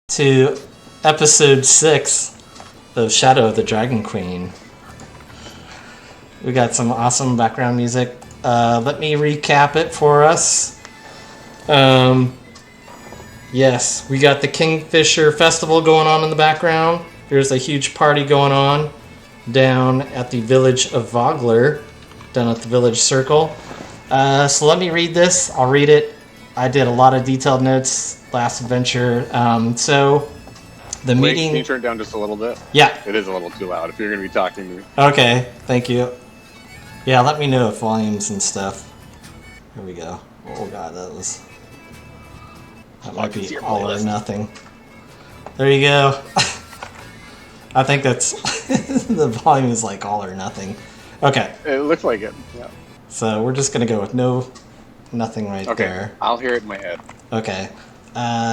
to episode 6 of Shadow of the Dragon Queen. We got some awesome background music. Let me recap it for us. Yes, we got the Kingfisher Festival going on in the background. There's a huge party going on down at the village of Vogler, down at the village circle. So let me read this. I'll read it. I did a lot of detailed notes last adventure. So the meeting... Can you turn it down just a little bit? Yeah. It is a little too loud if you're going to be talking to me. Okay, thank you. Yeah, let me know if volumes and stuff. Here we go. Oh god, that might be all or nothing. There you go. I think that's... the volume is like all or nothing. Okay. It looks like it, yeah. So we're just going to go with nothing right there. I'll hear it in my head. Okay.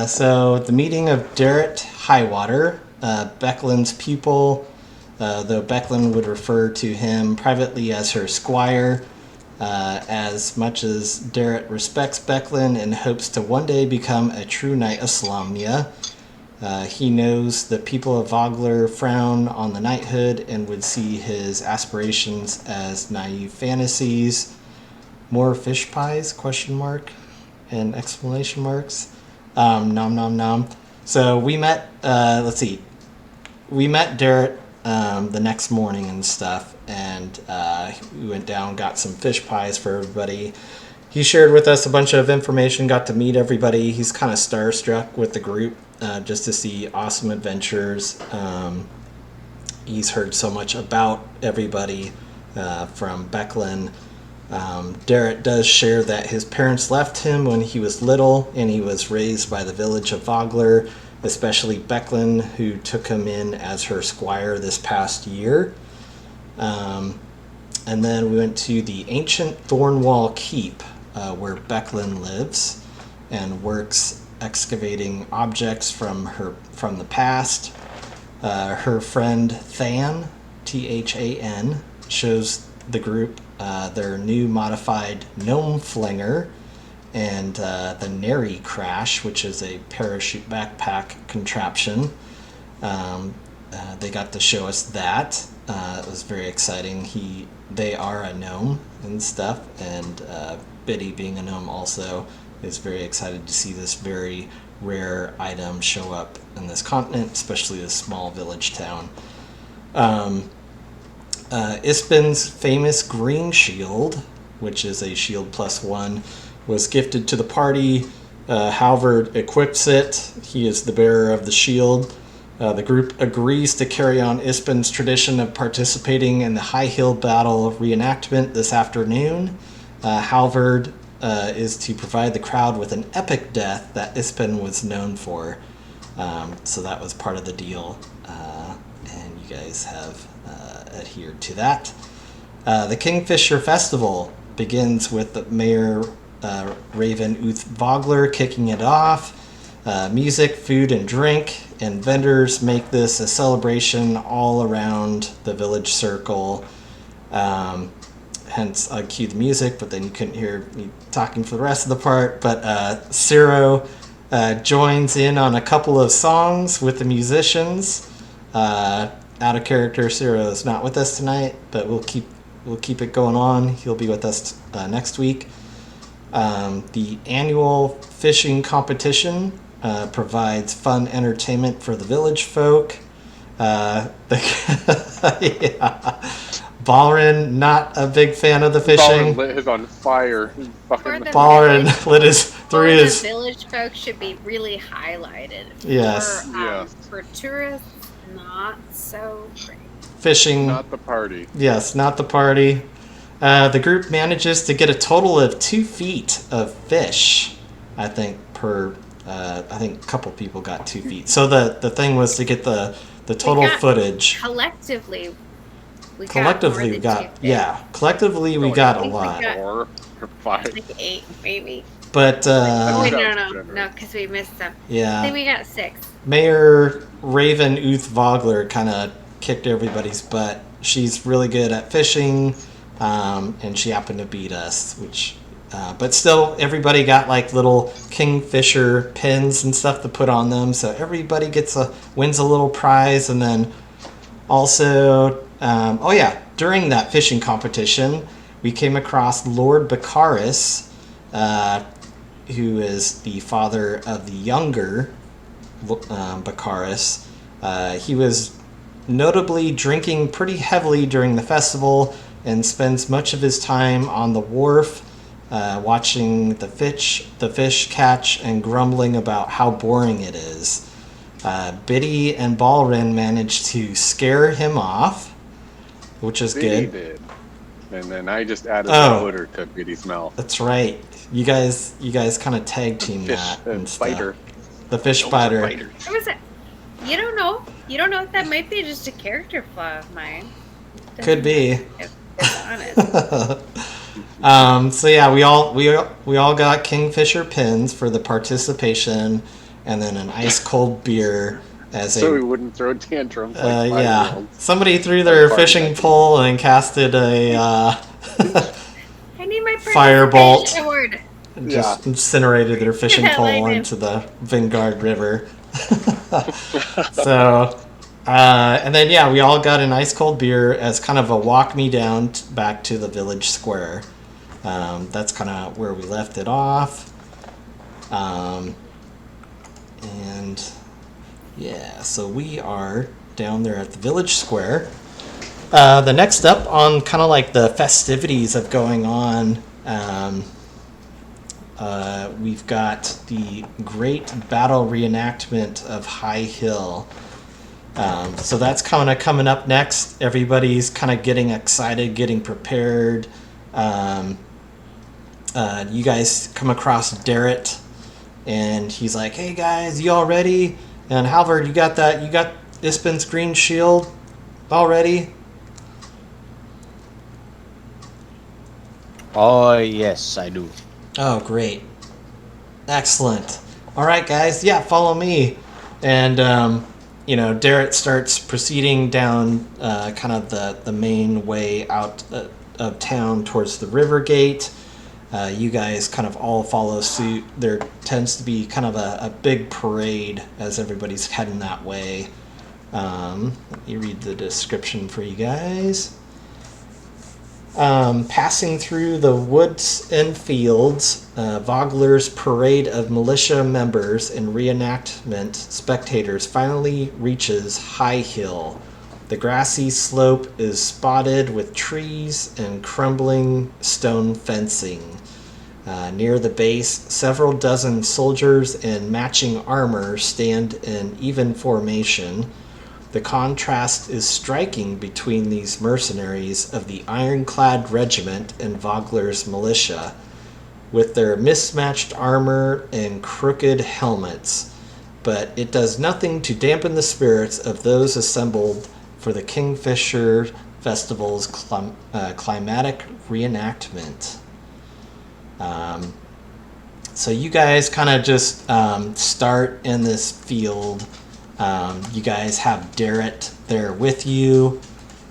So the meeting of Darrett Highwater, Becklin's pupil, though Becklin would refer to him privately as her squire, as much as Darrett respects Becklin and hopes to one day become a true knight of Solamnia. He knows the people of Vogler frown on the knighthood and would see his aspirations as naive fantasies. More fish pies? Question mark and exclamation marks. Nom nom nom. So we met. Let's see. We met Darrett the next morning and stuff, and we went down, got some fish pies for everybody. He shared with us a bunch of information. Got to meet everybody. He's kind of starstruck with the group, just to see awesome adventures. He's heard so much about everybody from Becklin. Darrett does share that his parents left him when he was little, and he was raised by the village of Vogler, especially Becklin, who took him in as her squire this past year. And then we went to the ancient Thornwall Keep, where Becklin lives and works excavating objects from the past. Her friend Than, Than, shows the group their new modified gnome flinger and the Nary Crash, which is a parachute backpack contraption. They got to show us that. It was very exciting. They are a gnome and stuff, and Biddy, being a gnome also, is very excited to see this very rare item show up in this continent, especially this small village town. Ispin's famous green shield, which is a shield +1, was gifted to the party. Halvard equips it. He is the bearer of the shield. The group agrees to carry on Ispin's tradition of participating in the High Hill Battle reenactment this afternoon. Halvard is to provide the crowd with an epic death that Ispin was known for. So that was part of the deal. And you guys have adhered to that. The Kingfisher Festival begins with the Mayor Raven Uth Vogler kicking it off. Music, food, and drink, and vendors make this a celebration all around the village circle. Hence, I cued the music, but then you couldn't hear me talking for the rest of the part. But Ciro joins in on a couple of songs with the musicians. Out of character, Ciro is not with us tonight, but we'll keep it going on. He'll be with us next week. The annual fishing competition provides fun entertainment for the village folk. Balrin, not a big fan of the fishing. Balrin lit his on fire. Balrin lit his through his. The village folk should be really highlighted. Yes. For tourists, not so great. Fishing. Not the party. Yes, not the party. The group manages to get a total of 2 feet of fish, I think, I think a couple people got 2 feet. So the thing was to get the total footage. Collectively, we got a lot. 4 or 5. Like 8, maybe. But no, because we missed some. Yeah. I think we got 6. Mayor Raven Uth Vogler kind of kicked everybody's butt. She's really good at fishing, and she happened to beat us, which But still, everybody got like little kingfisher pins and stuff to put on them, so everybody wins a little prize. And then also, during that fishing competition, we came across Lord Baccharis, who is the father of the younger Baccharis. He was notably drinking pretty heavily during the festival and spends much of his time on the wharf, watching the fish catch and grumbling about how boring it is. Biddy and Balrin managed to scare him off, which is Biddy good. did. And then I just added the odor to Biddy's mouth. That's right. You guys kind of tag team Fish that and stuff. fighter. The fish fighter. You don't know. You don't know if that might be just a character flaw of mine. Could be. If honest. So yeah, we all got kingfisher pins for the participation, and then an ice cold beer as So we wouldn't throw tantrums like yeah. 5-year-olds. Somebody threw their fishing pole and casted a I need my firebolt. award. Just incinerated their fishing Yeah, I pole did. into the Vanguard River. So, and then yeah, we all got an ice cold beer as kind of a walk me down back to the village square. That's kind of where we left it off. And yeah, so we are down there at the village square. The next up on kind of like the festivities of going on, we've got the Great Battle Reenactment of High Hill. So that's kind of coming up next. Everybody's kind of getting excited, getting prepared. You guys come across Darrett, and he's like, "Hey guys, you all ready?" And Halvard, you got Ispin's green shield already? Oh, yes, I do. Oh, great. Excellent. All right, guys. Yeah, follow me. And, Darrett starts proceeding down kind of the main way out of town towards the river gate. You guys kind of all follow suit. There tends to be kind of a big parade as everybody's heading that way. Let me read the description for you guys. Passing through the woods and fields, Vogler's parade of militia members and reenactment spectators finally reaches High Hill. The grassy slope is spotted with trees and crumbling stone fencing. Near the base, several dozen soldiers in matching armor stand in even formation. The contrast is striking between these mercenaries of the ironclad regiment and Vogler's militia, with their mismatched armor and crooked helmets, but it does nothing to dampen the spirits of those assembled for the Kingfisher Festival's climatic reenactment. So you guys kind of just start in this field. You guys have Darrett there with you.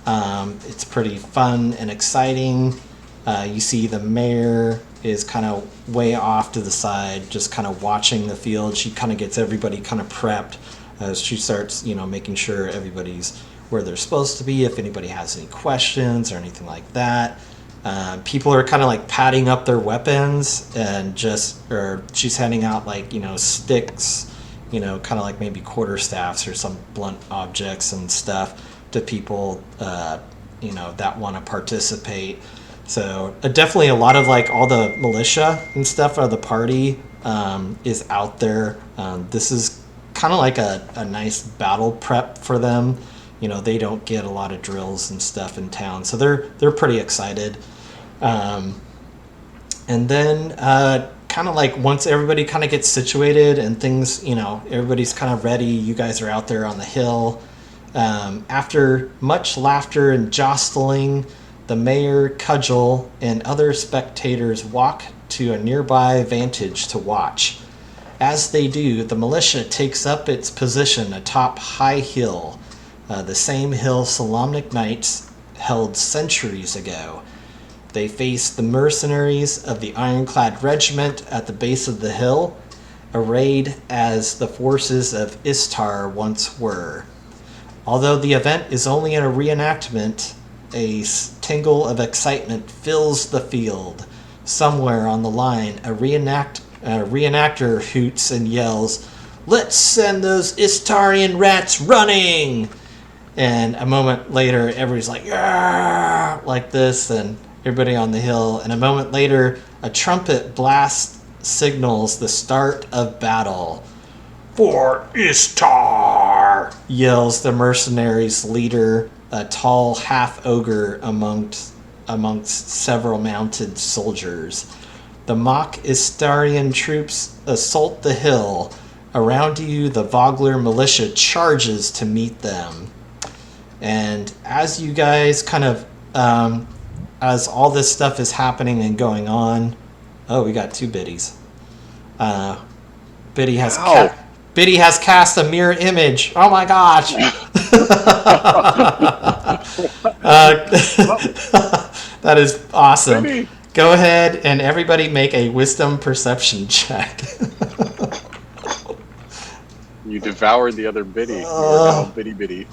It's pretty fun and exciting. You see the mayor is kind of way off to the side, just kind of watching the field. She kind of gets everybody kind of prepped as she starts, making sure everybody's where they're supposed to be, if anybody has any questions or anything like that. People are kind of like padding up their weapons and she's handing out sticks, kind of like maybe quarterstaffs or some blunt objects and stuff to people, that want to participate. So definitely a lot of all the militia and stuff of the party is out there. This is kind of like a nice battle prep for them. They don't get a lot of drills and stuff in town, so they're pretty excited. And then kind of once everybody kind of gets situated and things, everybody's kind of ready, you guys are out there on the hill. After much laughter and jostling, the mayor, Cudgel, and other spectators walk to a nearby vantage to watch. As they do, the militia takes up its position atop High Hill, the same hill Solemnic Knights held centuries ago. They face the mercenaries of the Ironclad Regiment at the base of the hill, arrayed as the forces of Istar once were. Although the event is only a reenactment, a tingle of excitement fills the field. Somewhere on the line, a reenactor hoots and yells, "Let's send those Istarian rats running!" And a moment later, everybody's like, "Yeah!" like this, and everybody on the hill. And a moment later, a trumpet blast signals the start of battle. "For Istar!" yells the mercenaries' leader, a tall half-ogre amongst several mounted soldiers. The mock Istarian troops assault the hill. Around you, the Vogler militia charges to meet them. And as you guys kind of, as all this stuff is happening and going on, oh, we got two biddies. Biddy has Biddy has cast a mirror image. Oh my gosh! That is awesome. Biddy. Go ahead and everybody make a wisdom perception check. You devoured the other biddy. You are now bitty.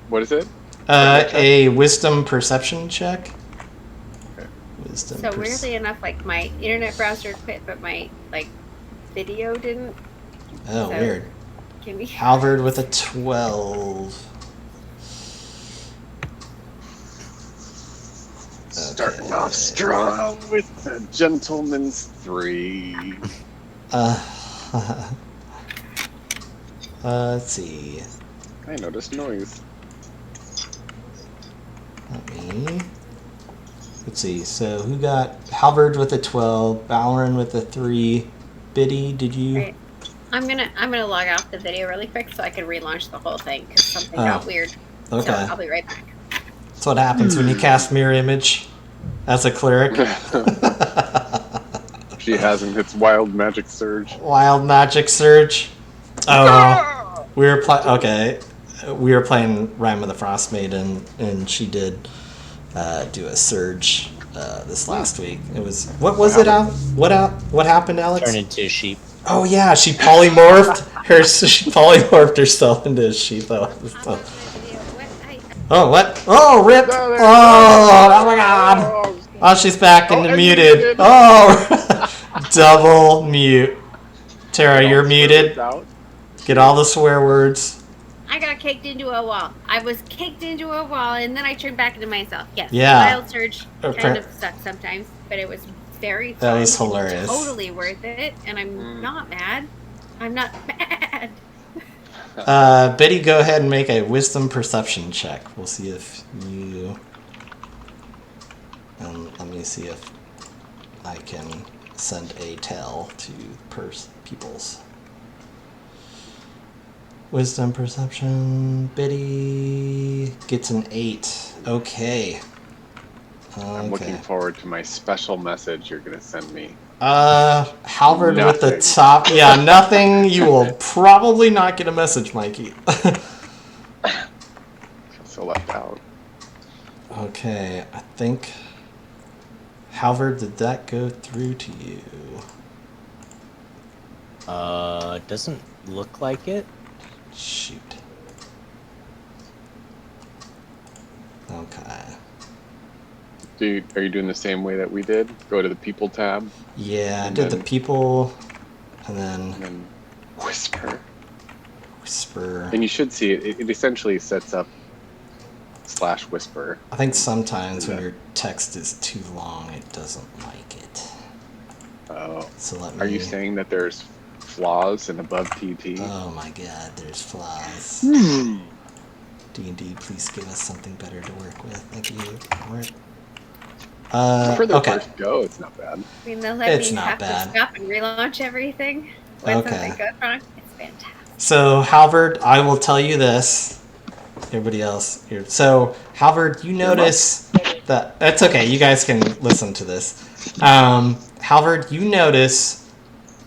What is it? A wisdom perception check. Okay. Wisdom. So weirdly enough, like my internet browser quit, but my video didn't. Oh, so, weird. Can we? Halvard with a 12. Starting off strong with the gentleman's 3. Let's see. I noticed noise. Let's see. So who got Halvard with a 12, Balrin with a 3, Biddy? Did you? Right. I'm gonna log off the video really quick so I can relaunch the whole thing because something got weird. Okay. So I'll be right back. That's what happens when you cast mirror image as a cleric. She hasn't. It's wild magic surge. Wild magic surge. Oh, we were we were playing Rime of the Frost Maiden, and she did do a surge this last week. It was what happened, Alex? Turn into a sheep. Oh yeah, she polymorphed herself into a sheep. Oh what? Oh rip! Oh my god! Oh, she's back and muted. Oh, double mute. Tara, you're muted. Get all the swear words. I got caked into a wall. I was caked into a wall, and then I turned back into myself. Yes. Yeah. Wild surge kind of sucks sometimes, but it was very fun. That was hilarious. Totally worth it, and I'm not mad. I'm not mad. Betty, go ahead and make a wisdom perception check. We'll see if you... let me see if I can send a tell to people's. Wisdom perception. Betty gets an 8. Okay. I'm looking forward to my special message you're going to send me. Halvard with the top. Yeah, nothing. You will probably not get a message, Mikey. So left out. Okay, I think... Halvard, did that go through to you? It doesn't look like it. Shoot. Okay. Are you doing the same way that we did? Go to the people tab. Yeah, I did the people, and then whisper. And you should see it. It essentially sets up /whisper. I think sometimes when your text is too long, it doesn't like it. Oh. So let me... Are you saying that there's flaws in above TT? Oh my god, there's flaws. D&D, please give us something better to work with. Thank you. For the first go, it's not bad. I mean, they'll let It's me not have bad. to stop and relaunch everything when something goes wrong. It's fantastic. So, Halvard, I will tell you this. Everybody else here. So, Halvard, you notice that... That's okay, you guys can listen to this. Halvard, you notice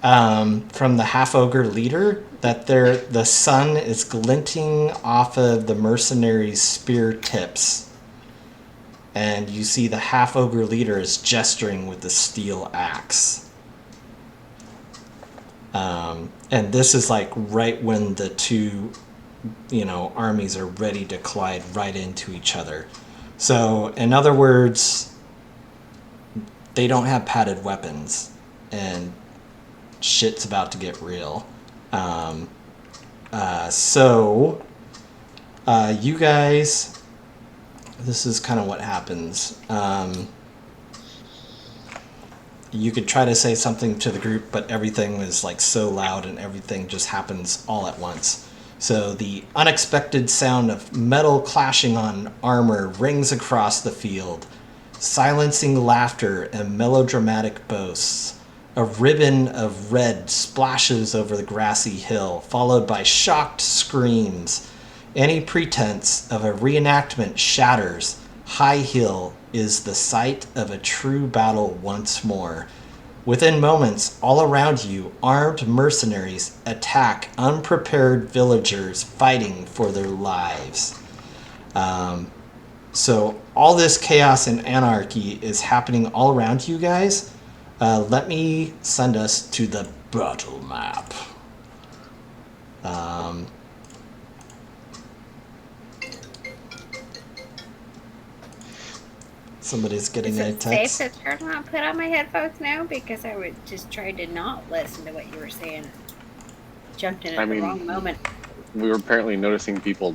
from the half-ogre leader that the sun is glinting off of the mercenaries' spear tips. and you see the half-ogre leader is gesturing with the steel axe. And this is like right when the two, armies are ready to collide right into each other. So, in other words, they don't have padded weapons, and shit's about to get real. You guys, this is kind of what happens. You could try to say something to the group, but everything is like so loud and everything just happens all at once. So the unexpected sound of metal clashing on armor rings across the field, silencing laughter and melodramatic boasts. A ribbon of red splashes over the grassy hill, followed by shocked screams. Any pretense of a reenactment shatters. High Hill is the site of a true battle once more. Within moments, all around you, armed mercenaries attack unprepared villagers fighting for their lives. So all this chaos and anarchy is happening all around you guys. Let me send us to the battle map. Somebody's getting a text. Is it safe to turn on, put on my headphones now? Because I would just try to not listen to what you were saying. Jumped in at the wrong moment. We were apparently noticing people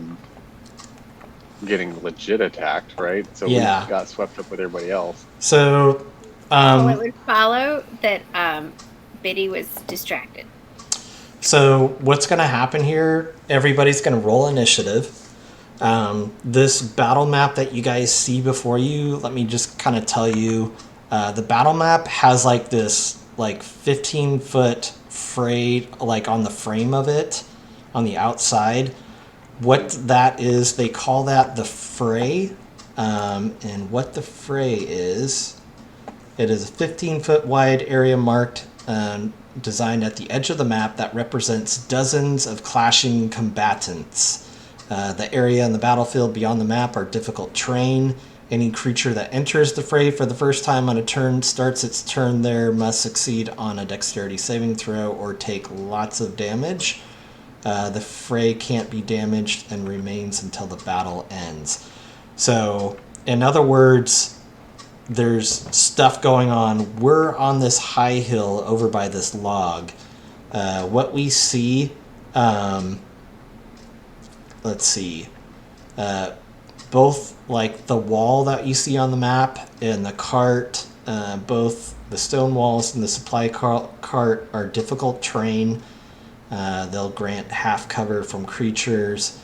getting legit attacked, right? So we got swept up with everybody else. So, it would follow that Biddy was distracted. So what's going to happen here, everybody's going to roll initiative. This battle map that you guys see before you, let me just kind of tell you, the battle map has like this like 15-foot fray like on the frame of it, on the outside. What that is, they call that the fray. And what the fray is, it is a 15-foot wide area marked designed at the edge of the map that represents dozens of clashing combatants. The area and the battlefield beyond the map are difficult terrain. Any creature that enters the fray for the first time on a turn, starts its turn there, must succeed on a dexterity saving throw or take lots of damage. The fray can't be damaged and remains until the battle ends. So, in other words, there's stuff going on. We're on this high hill over by this log. What we see, let's see, both like the wall that you see on the map and the cart, both the stone walls and the supply cart are difficult terrain. They'll grant half cover from creatures.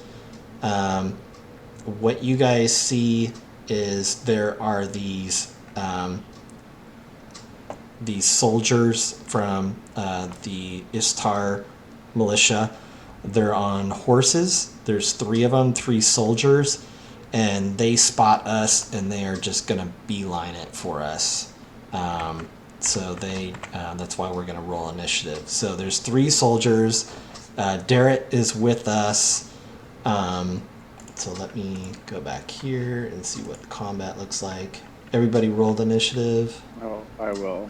What you guys see is there are these soldiers from the Istar militia. They're on horses. There's 3 of them, 3 soldiers, and they spot us, and they are just going to beeline it for us. So that's why we're going to roll initiative. So there's 3 soldiers. Darrett is with us. So let me go back here and see what the combat looks like. Everybody rolled initiative. Oh, I will.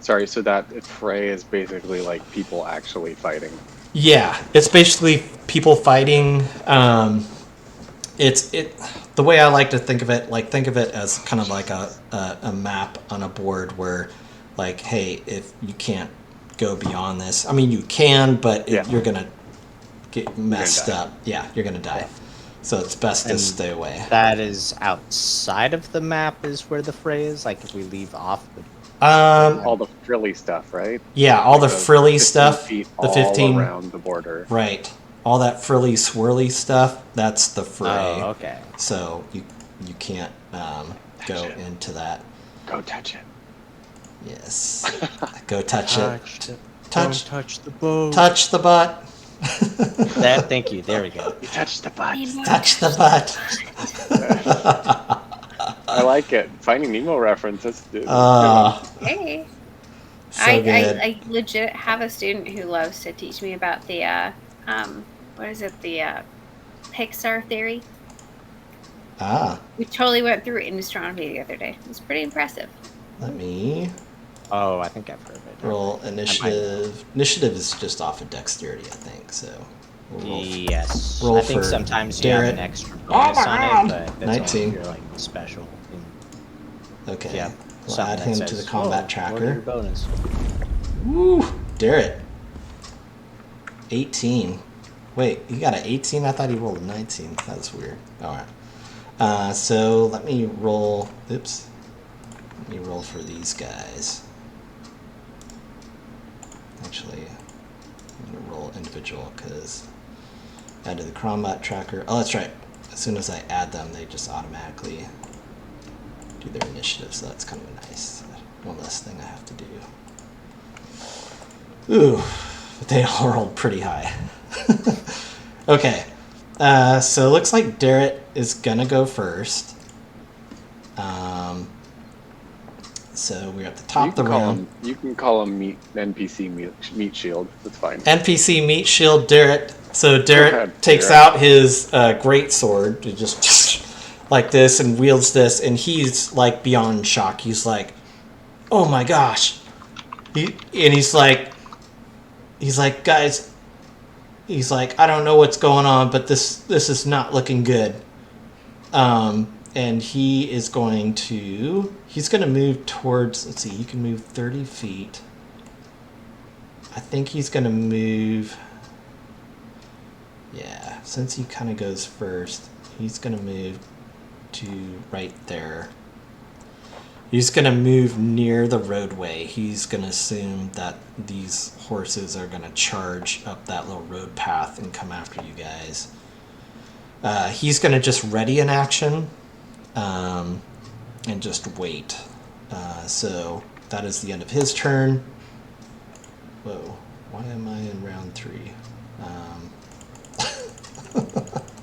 Sorry, so that fray is basically like people actually fighting. Yeah, it's basically people fighting. The way I like to think of it as kind of like a map on a board where, like, hey, if you can't go beyond this, I mean, you can, but you're gonna get messed up. Yeah, you're gonna die. So it's best to stay away. That is outside of the map is where the fray is? Like if we leave off the... all the frilly stuff, right? Yeah, all the frilly stuff. The all 15 around the border. Right. All that frilly swirly stuff, that's the fray. Oh, okay. So you can't go into that. Go touch it. Yes. Go touch it. Don't touch the boat. Touch the butt. Thank you. There we go. You touch the butt. Touch the butt. I like it. Finding Nemo references. Hey. So good. I legit have a student who loves to teach me about the what is it, the Pixar theory. Ah. We totally went through it in astronomy the other day. It was pretty impressive. Let me Oh, I think I've heard of it. roll initiative. Initiative is just off of dexterity, I think. So we'll roll. Yes. Roll I think for sometimes you have an Darren. extra Oh my bonus on God! it, but that's 19. only if you're like special. Okay. Yeah. We'll add him to the combat What are tracker. your bonus? Woo! Darren. 18. Wait, you got an 18? I thought he rolled a 19. That's weird. Alright. So let me roll. Oops. Let me roll for these guys. Actually, I'm going to roll individual because add to the combat tracker. Oh, that's right. As soon as I add them, they just automatically do their initiative, so that's kind of nice. One less thing I have to do. Ooh, but they all rolled pretty high. Okay, so it looks like Darrett is gonna go first. So we're at the top of the round. You can call him NPC meat shield. That's fine. NPC meat shield Darrett. So Darrett takes out his great sword, just like this, and wields this, and he's like beyond shock. He's like, "Oh my gosh!" He's like, "Guys," he's like, "I don't know what's going on, but this is not looking good." And he's going to move towards. Let's see, he can move 30 feet. I think he's going to move. Yeah, since he kind of goes first, he's going to move to right there. He's going to move near the roadway. He's going to assume that these horses are going to charge up that little road path and come after you guys. He's going to just ready an action and just wait. So that is the end of his turn. Whoa, why am I in round 3?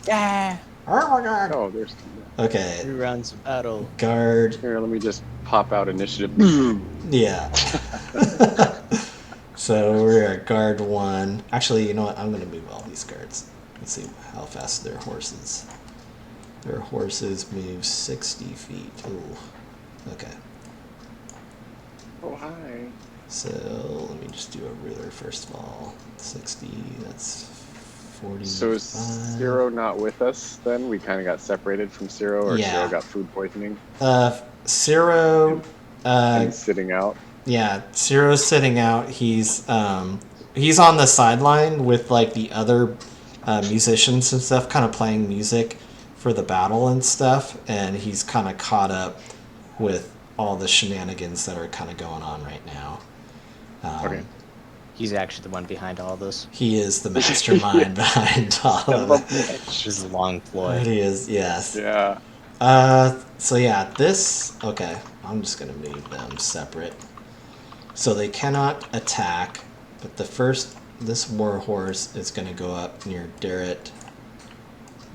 Yeah. Oh my god. Oh, there's. Okay. 3 rounds of battle. Guard. Here, let me just pop out initiative. Yeah. So we're at guard 1. Actually, you know what? I'm going to move all these guards. Let's see how fast their horses. Their horses move 60 feet. Ooh. Okay. Oh, hi. So let me just do a ruler first of all. 60, that's 40. So is Zero not with us then? We kind of got separated from Zero, or Yeah. Zero got food poisoning? Zero. And he's sitting out. Yeah, Zero's sitting out. He's on the sideline with like the other musicians and stuff, kind of playing music for the battle and stuff, and he's kind of caught up with all the shenanigans that are kind of going on right now. Okay. He's actually the one behind all this. He is the mastermind behind all of it. This is a long ploy. He is, yes. Yeah. So yeah, this. Okay, I'm just gonna move them separate, so they cannot attack. But this war horse is gonna go up near Darrett.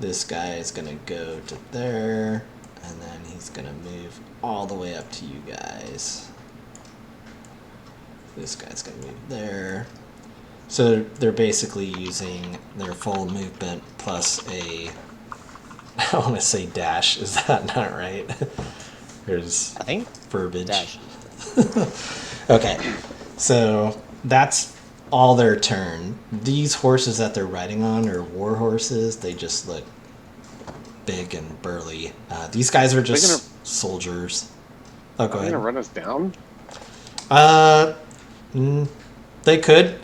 This guy is gonna go to there, and then he's gonna move all the way up to you guys. This guy's gonna move there. So they're basically using their full movement plus a, I want to say dash. Is that not right? There's I think verbiage. dash. Okay, so that's all their turn. These horses that they're riding on are war horses. They just look big and burly. These guys are just soldiers. Oh, go Are they ahead. gonna run us down? They could.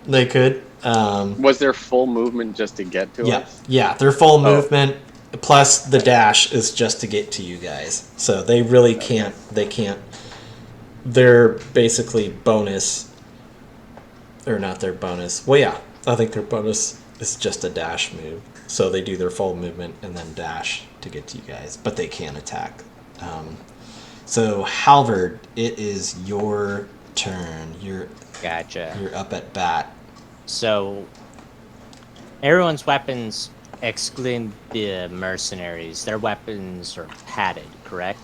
They could. Was their full movement just to get to us? Yeah, their full movement plus the dash is just to get to you guys. So they really can't. They can't. They're basically bonus, or not their bonus. Well, yeah, I think their bonus is just a dash move. So they do their full movement and then dash to get to you guys, but they can attack. So Halvard, it is your turn. Gotcha. You're up at bat. So, everyone's weapons, excluding the mercenaries, their weapons are padded, correct?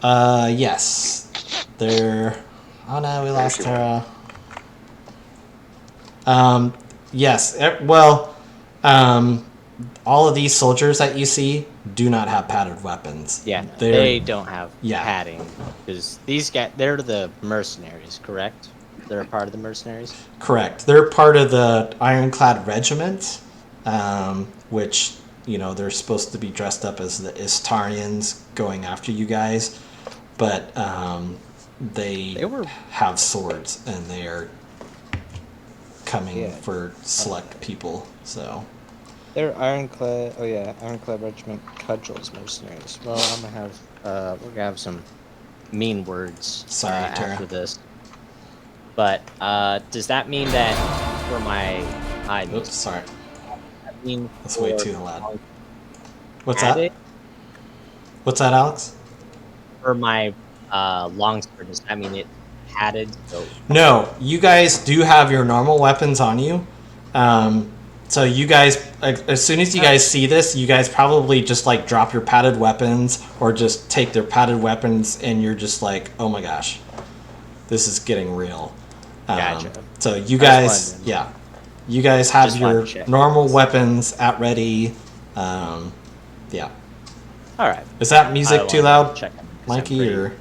Yes. They're. Oh no, we lost Tara. Yes. Well, all of these soldiers that you see do not have padded weapons. Yeah, no, They're- they don't have Yeah. padding because these guys, they're the mercenaries, correct? They're a part of the mercenaries. Correct. They're part of the Ironclad Regiment, which, you know, they're supposed to be dressed up as the Istarians going after you guys, but they were- have swords and they are coming Yeah. for select people. So They're Ironclad. Oh yeah, Ironclad Regiment Cudgels mercenaries. Well, I'm gonna have we're gonna have some mean words Sorry, Tara. after this. But does that mean that for my oops, sorry, I mean that's way for too loud. What's added, that? What's that, Alex? For my longsword, does that mean it padded? So No, you guys do have your normal weapons on you. So you guys, as soon as you guys see this, you guys probably just like drop your padded weapons or just take their padded weapons and you're just like, oh my gosh, this is getting real. Gotcha. So you guys, wondering. yeah, you guys have Just your wanted to check. normal weapons at ready. Yeah. all right, Is that music too loud, Check them, 'cause I'm Mikey, pretty- or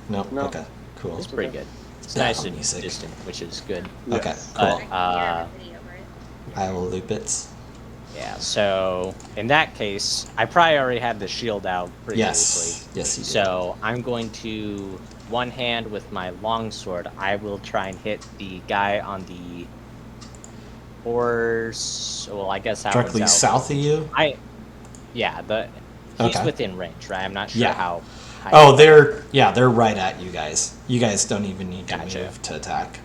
no? No. Okay, cool. It's pretty good. It's Yeah, nice and music. distant, which is good. Okay, Yes. cool. I can hear everybody over it. I will loop it. Yeah, so in that case, I probably already had the shield out previously. Yes, you do. So I'm going to one hand with my longsword. I will try and hit the guy on the horse. Well, I guess that Directly one's south of you. Yeah, he's Okay. within range, right? I'm not sure Yeah. how. high Oh, they're right at you guys. You guys don't even need to Gotcha. move to attack.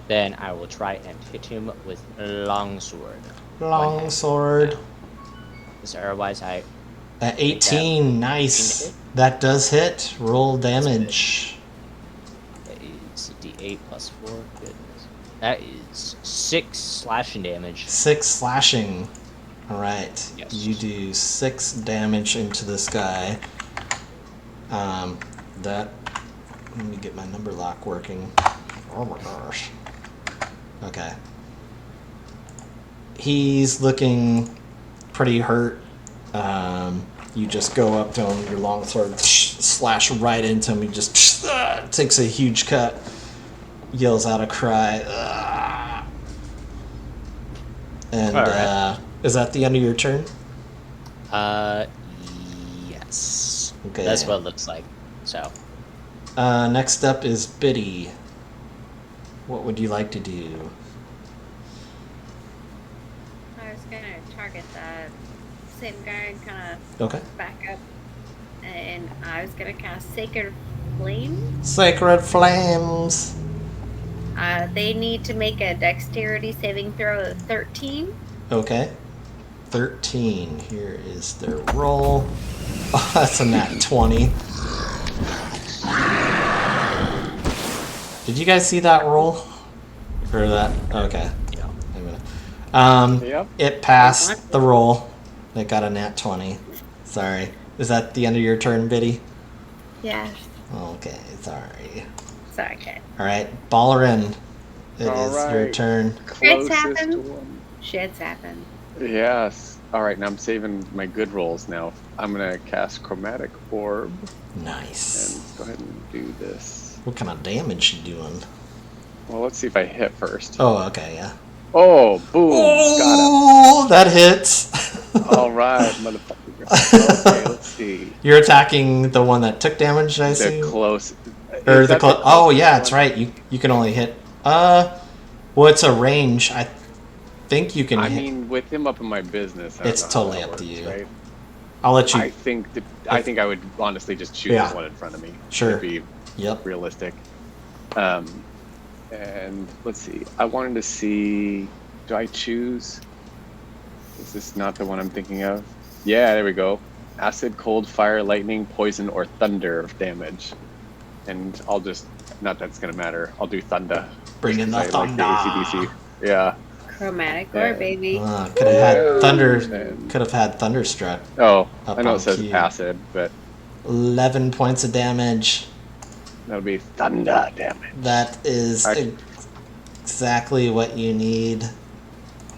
Then I will try and hit him with longsword. Long sword. So otherwise, I At 18, nice. That does hit. Roll damage. that is D8 plus 4. Goodness, that is 6 slashing damage. 6 slashing. All right. Yes. You do 6 damage into this guy. That. Let me get my number lock working. Oh my gosh. Okay. He's looking pretty hurt. You just go up to him, your longsword, slash right into him. He just takes a huge cut, yells out a cry. And All right. is that the end of your turn? Yes. Okay. That's what it looks like. So, Next up is Biddy. What would you like to do? I was gonna target the same guy and kind of Okay. back up, and I was gonna cast Sacred Flame. Sacred Flames. They need to make a Dexterity saving throw of 13. Okay. 13. Here is their roll. Oh, that's a nat 20. Did you guys see that roll? Or that? Okay. yeah. Yep. It passed the roll. It got a nat 20. Sorry. Is that the end of your turn, Biddy? Yes. Okay, sorry. Sorry, kid. Alright, Ballerin. It All is your right. turn. It's Closest happened. one. Shit's happened. Yes. All right, now I'm saving my good rolls now. I'm going to cast Chromatic Orb Nice. and go ahead and do this. What kind of damage you doing? Well, let's see if I hit first. Oh, okay, yeah. Oh, boom. Oh, that hits. Got him. All right, motherfucker. Okay, let's see. You're attacking the one that took damage, I The see. close. Or Is the that close. Oh, closest yeah, it's one? right. You can only hit. Well, it's a range. I think you can I hit. mean, with him up in my business, I don't It's know how totally that up to works, you. Right? I'll let you. I think I would honestly just choose Yeah. the one in front of me. Sure. To be Yep. realistic. And let's see. I wanted to see. Do I choose? Is this not the one I'm thinking of? Yeah, there we go. Acid, cold, fire, lightning, poison, or thunder damage. And I'll just. Not that it's gonna matter. I'll do thunder. Bring in the I like thunder. the AC/DC. Yeah. Chromatic Yeah. Orb, baby. Could have had thunder. And- Could have had thunderstruck. Oh, Up I know on it says cue. acid, but 11 points of damage. that'll be thunder damage. That is I- exactly what you need.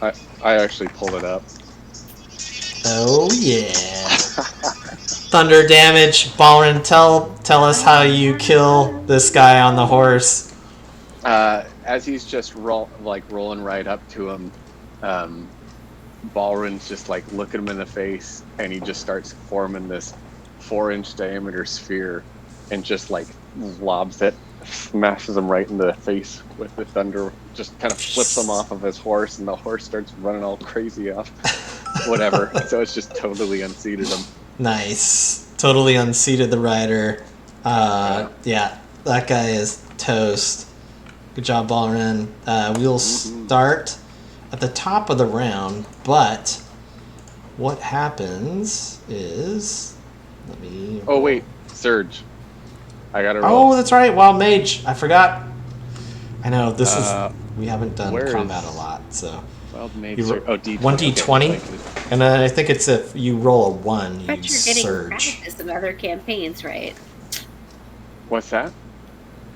I actually pulled it up. Oh yeah. Thunder damage. Balrin, tell us how you kill this guy on the horse. As he's just rolling right up to him, Balrin's just like looking him in the face, and he just starts forming this 4-inch diameter sphere, and just like lobs it, smashes him right in the face with the thunder. Just kind of flips him off of his horse, and the horse starts running all crazy off. Whatever. So it's just totally unseated him. Nice. Totally unseated the rider. Yeah, that guy is toast. Good job, Balrin. We'll start at the top of the round, but what happens is... Let me... Oh, wait. Surge. I gotta roll. Oh, that's right. Wild Mage. I forgot. I know, this is... We haven't done combat a lot, so... Wild Mage. D20. 1d20. Okay. And then I think it's if you roll a 1, but you you're getting surge. practice in other campaigns, right? What's that?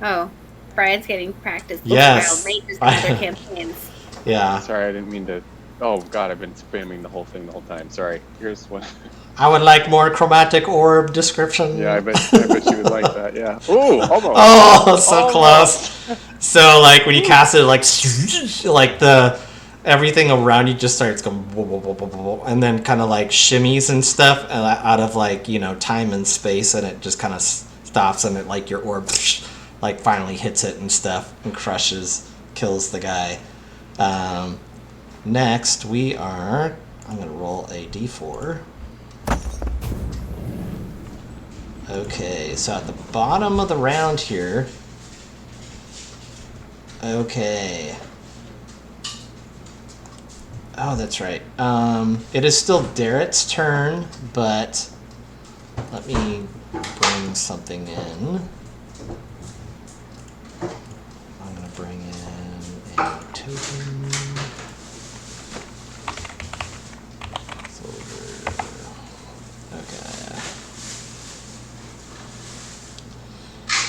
Oh, Brian's getting practice. Yes. Wild Mages in other campaigns. Yeah. Sorry, I didn't mean to... Oh, God, I've been spamming the whole thing the whole time. Sorry. Here's one. I would like more chromatic orb description. Yeah, I bet you would like that, yeah. Ooh, almost. Oh, so close. So, like, when you cast it, like the... Everything around you just starts going... And then kind of, like, shimmies and stuff out of, like, you know, time and space. And it just kind of stops and it, like, your orb, like, finally hits it and stuff. And kills the guy. Next, we are... I'm going to roll a d4. Okay, so at the bottom of the round here... Okay. Oh, that's right. It is still Darrett's turn, but... Let me bring something in. I'm going to bring in a token...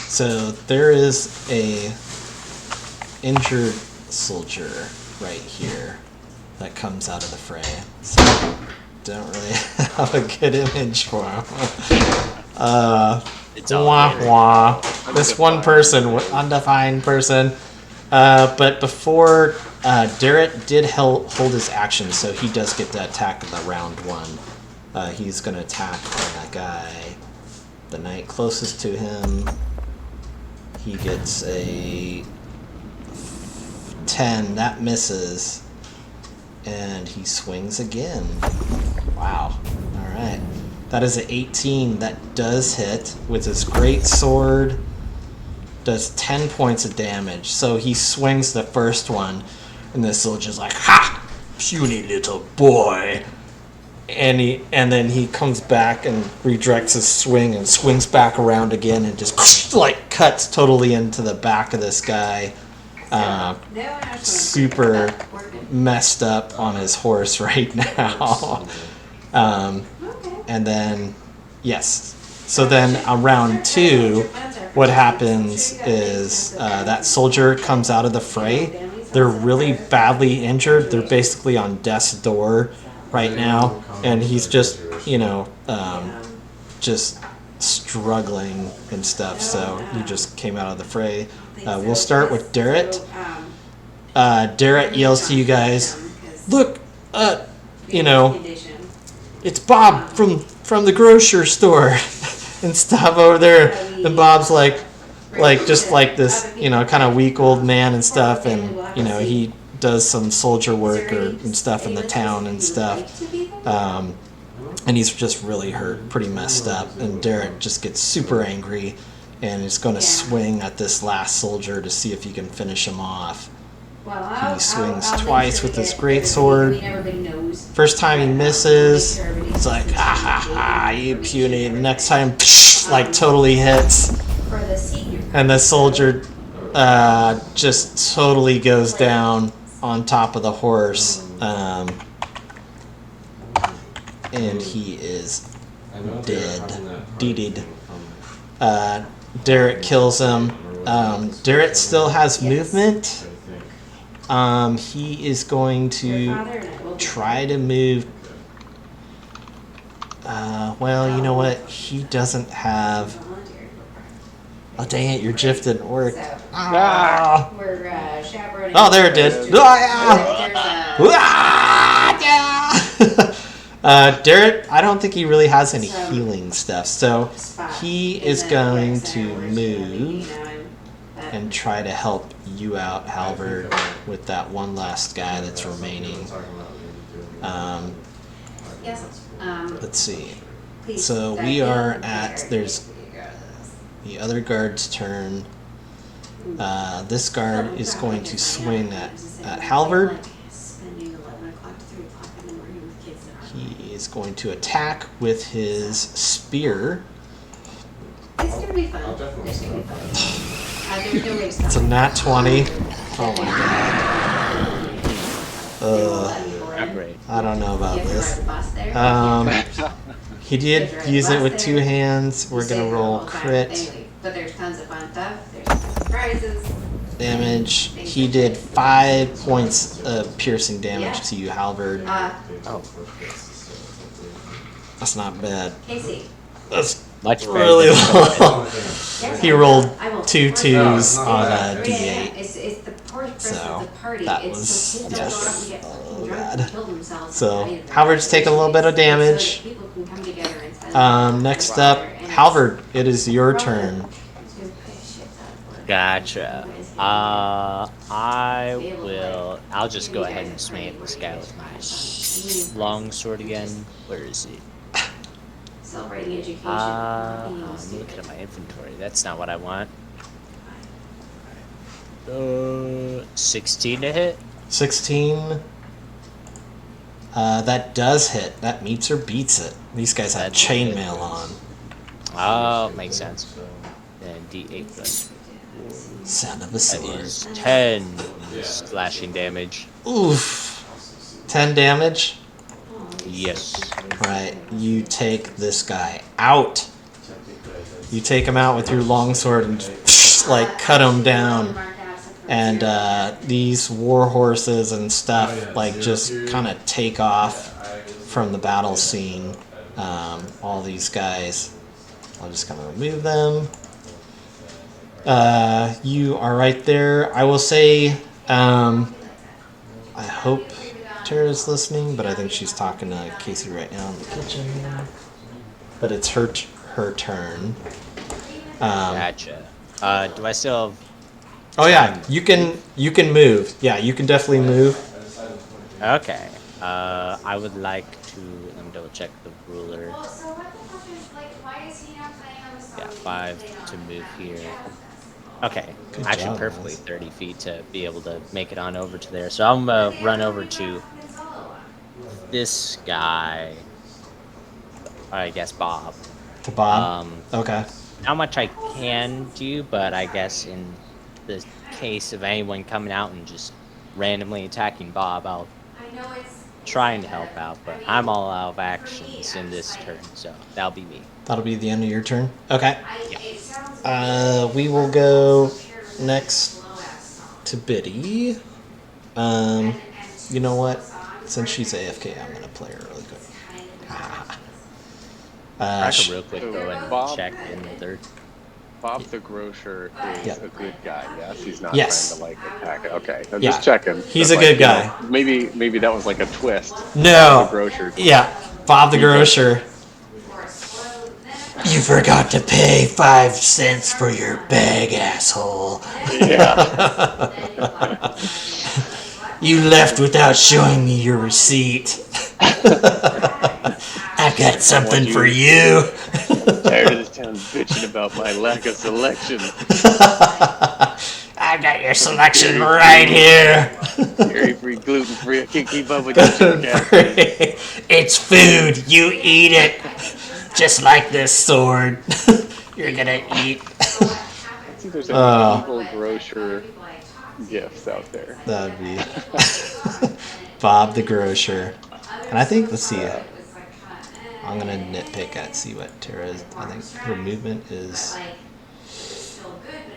So there is a injured soldier right here that comes out of the fray. So don't really have a good image for him. It's all wah. This one person, undefined person. But before Darrett did hold his action, so he does get to attack in the round 1. He's going to attack that guy, the knight closest to him. He gets a 10. That misses. And he swings again. Wow. Alright. That is an 18. That does hit with his great sword. Does 10 points of damage. So he swings the first one. And the soldier's like, ha! Puny little boy. And then he comes back and redirects his swing and swings back around again and just like cuts totally into the back of this guy. Super messed up on his horse right now. And then, yes. So then on round 2, what happens is that soldier comes out of the fray. They're really badly injured. They're basically on death's door right now, and he's just, just struggling and stuff, so he just came out of the fray. We'll start with Darrett. Darrett yells to you guys, look, it's Bob from the grocery store and stuff over there, and Bob's like just like this, kind of weak old man and stuff, and, he does some soldier work and stuff in the town and stuff. And he's just really hurt, pretty messed up. And Darrett just gets super angry and is going to swing at this last soldier to see if he can finish him off. He swings twice with his greatsword. First time he misses, he's like, ha ha ha, you puny. Next time, like totally hits. And the soldier just totally goes down on top of the horse. And he is dead. Darrett kills him. Darrett still has movement. He is going to try to move Well, you know what? He doesn't have. Oh, dang it, your GIF didn't work. Ah! We're chaperoning. Oh, there it did. Derek, I don't think he really has any healing stuff, so he is going to move and try to help you out, Halvard, with that one last guy that's remaining. Let's see. So we are at, there's the other guard's turn. This guard is going to swing at Halvard. He is going to attack with his spear. It's gonna be fun. It's gonna be fun. There's no way to stop It's a nat 20. Oh my god. Great. I don't know about this. He did use it with 2 hands. We're gonna roll crit But there's tons of fun stuff. There's prizes. damage. He did 5 points of piercing damage to you, Halvard. Oh, That's not bad. Casey. That's much better really than low. He rolled 2 2s on a d8. It's the purpose So, of the party. that It's was- so kids yes. don't go out and get fucking drunk bad. and kill themselves. So, Halvard's taking a little bit of damage. So that people can come together and spend Next up, Halvard, it is your turn. Gotcha. I'll just go ahead and smite this guy with my long sword again. Where is he? Celebrating education. I'm looking at my inventory. That's not what I want. 16 to hit? 16. That does hit. That meets or beats it. These guys have chainmail on. Oh, makes sense. Then D8 plus. Son of a That sword. is 10 slashing damage. Oof. 10 damage. Yes. Right. You take this guy out. You take him out with your longsword and like cut him down. And these war horses and stuff like just kind of take off from the battle scene. All these guys. I'll just kind of remove them. You are right there. I will say, I hope Tara's listening, but I think she's talking to Casey right now in the kitchen. But it's her turn. Gotcha. Do I still have... Oh yeah, you can move. Yeah, you can definitely move. Okay. I would like to... Let me double check the ruler. Yeah, 5 to move here. Okay, Good actually job, perfectly guys. 30 feet to be able to make it on over to there. So I'm gonna run over to this guy. I guess Bob. To Bob. Okay. Not much I can do, but I guess in the case of anyone coming out and just randomly attacking Bob, I'll trying to help out, but I'm all out of actions in this turn, so that'll be me. That'll be the end of your turn. Okay. We will go next to Biddy. You know what? Since she's AFK, I'm gonna play her really quick. I can real quick go and Bob- check in there. Bob the grocer is Yeah. a good guy. Yes, he's not Yes. trying to like attack it. Okay, I'm Yeah. just checking. He's But, a good you guy. know, maybe that was like a twist. No. The grocer. Yeah, Bob the grocer. You forgot to pay 5 cents for your bag, asshole. Yeah. You left without showing me your receipt. I've got something for you. Tired of this town bitching about my lack of selection. I got your selection right here. Dairy-free, gluten-free. I can't keep up with you, sugar caffeine. It's food. You eat it. Just like this sword. You're gonna eat. I think there's an evil grocer gifts out there. That'd be Bob the grocer. And I think, let's see. I'm gonna nitpick at see what Tara's. I think her movement is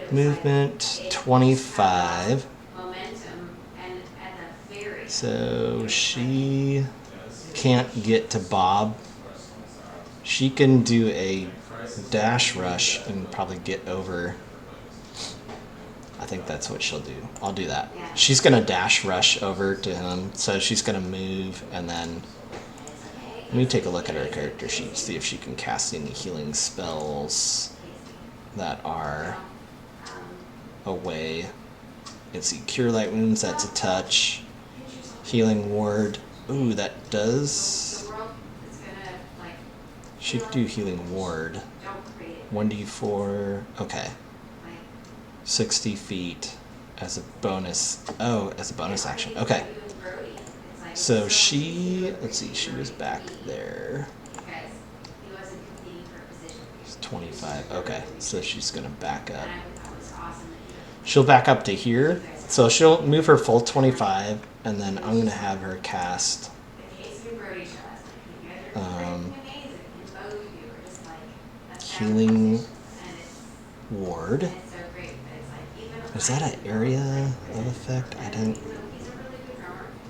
movement 25. So she can't get to Bob. She can do a dash rush and probably get over. I think that's what she'll do. I'll do that. She's going to dash rush over to him. So she's going to move and then... Let me take a look at her character sheet, see if she can cast any healing spells that are away. Let's see, Cure Light Wounds, that's a touch. Healing Ward. Ooh, that does... She could do Healing Ward. 1d4. Okay. 60 feet as a bonus. Oh, as a bonus action. Okay. So she... Let's see, she was back there. It's 25. Okay, so she's going to back up. She'll back up to here. So she'll move her full 25, and then I'm going to have her cast... Healing Ward. Is that an area of effect? I didn't...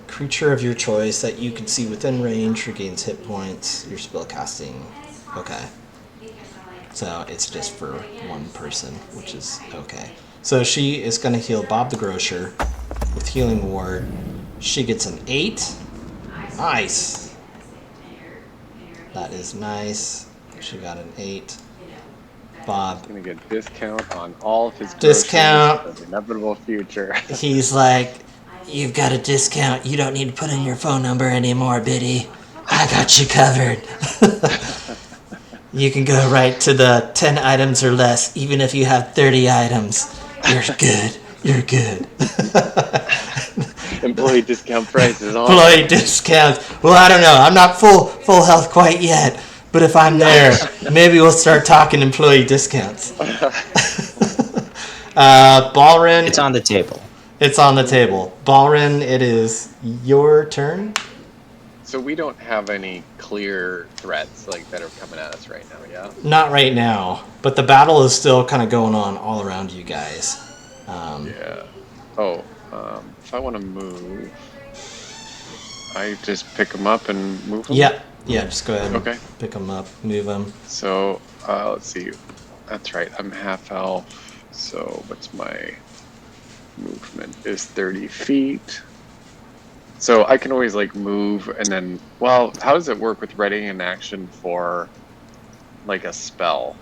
Creature of your choice that you can see within range regains hit points. Your spell casting. Okay. So it's just for one person, which is okay. So she is going to heal Bob the Grocer with Healing Ward. She gets an 8. Nice. That is nice. She got an 8. Bob. He's gonna get discount on all of his discount for the inevitable future. He's like, you've got a discount. You don't need to put in your phone number anymore, Biddy. I got you covered. You can go right to the 10 items or less, even if you have 30 items. You're good. You're good. Employee discount prices. Employee discounts. Well, I don't know. I'm not full health quite yet. But if I'm there, maybe we'll start talking employee discounts. Balrin. It's on the table. It's on the table. Balrin, it is your turn. So we don't have any clear threats like that are coming at us right now, yeah? Not right now, but the battle is still kind of going on all around you guys. Yeah. Oh, if I want to move, I just pick them up and move them? Yeah, just go ahead and Okay. pick them up, move them. So, let's see. That's right, I'm half elf, so what's my movement? Is 30 feet. So I can always, like, move and then... Well, how does it work with readying an action for, like, a spell?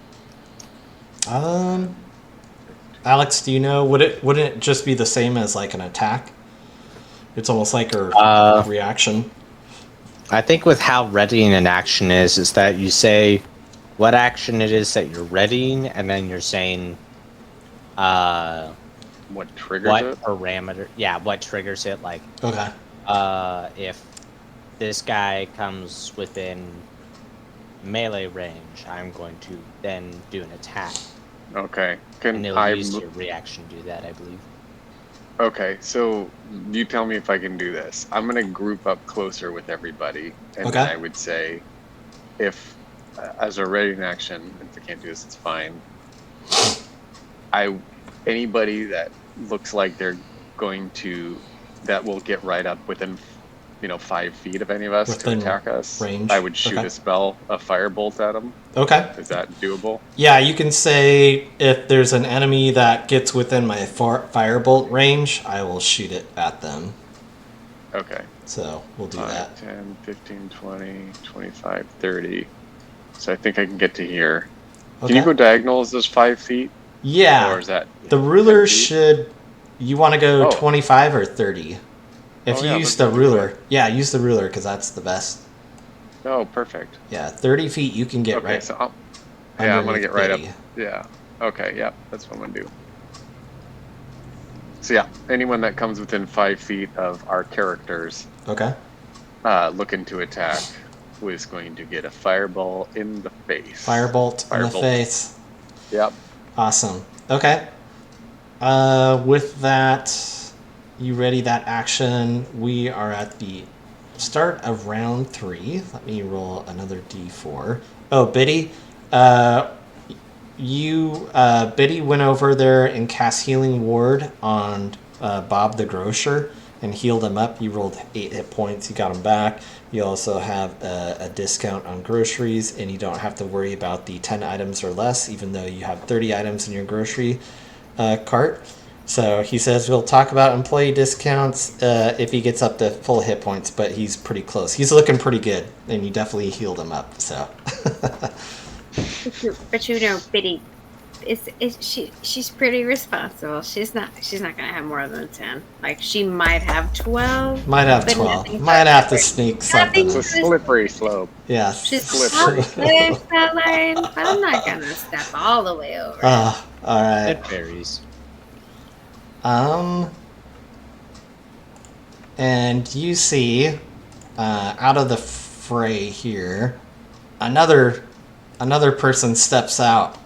Alex, do you know, wouldn't it just be the same as, like, an attack? It's almost like a reaction. I think with how readying an action is that you say what action it is that you're readying, and then you're saying What triggers what it? parameter. Yeah, what triggers it. Like, Okay. if this guy comes within melee range, I'm going to then do an attack. Okay. And Can it'll I... use your reaction to do that, I believe. Okay, so you tell me if I can do this. I'm going to group up closer with everybody, and Okay. then I would say, if, as a readying action, if I can't do this, it's fine. Anybody that looks like they're going to, that will get right up within, 5 feet of any of us Within to attack us, range? I would shoot Okay. a firebolt at them. Okay. Is that doable? Yeah, you can say if there's an enemy that gets within my firebolt range, I will shoot it at them. Okay. So we'll do that. 10, 15, 20, 25, 30. So I think I can get to here. Okay. Can you go diagonal as those 5 feet? Yeah. Or is that The ruler 10 feet? should... You want to go Oh. 25 or 30? If Oh, you yeah, use let's the do ruler. that. Yeah, use the ruler because that's the best. Oh, perfect. Yeah, 30 feet you can get Okay, right. so I'm gonna underneath get right Biddy. up. Yeah. Okay. Yeah, that's what I'm gonna do. So yeah, anyone that comes within 5 feet of our characters, Okay. looking to attack, was going to get a fireball in the face. Firebolt in the Firebolt. face. Yep. Awesome. Okay. With that, you ready that action? We are at the start of round 3. Let me roll another d4. Oh, Biddy, Biddy went over there and cast Healing Ward on Bob the Grocer, and healed him up. You rolled 8 hit points. You got him back. You also have a discount on groceries, and you don't have to worry about the 10 items or less, even though you have 30 items in your grocery cart. So he says we'll talk about employee discounts if he gets up to full hit points, but he's pretty close. He's looking pretty good, and you definitely healed him up. So, but you know, Biddy, she's pretty responsible. She's not gonna have more than 10. Like she might have 12. might have 12. Might have to sneak something. It's a slippery slope. Yeah. She's slippery. there's that line, but I'm not gonna step all the way over. All right. It varies. And you see, out of the fray here, another person steps out.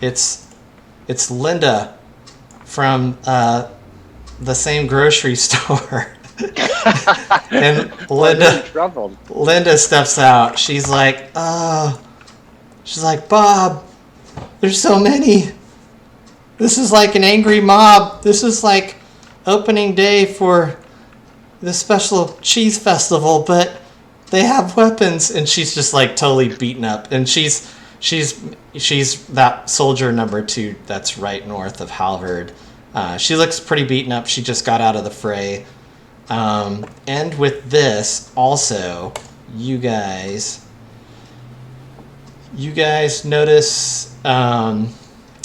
It's Linda from the same grocery store. And Linda steps out. She's like, Bob, there's so many. This is like an angry mob. This is like opening day for the special cheese festival, but they have weapons. And she's just like totally beaten up. And she's that soldier number 2 that's right north of Halvard. She looks pretty beaten up. She just got out of the fray. And with this, also, you guys notice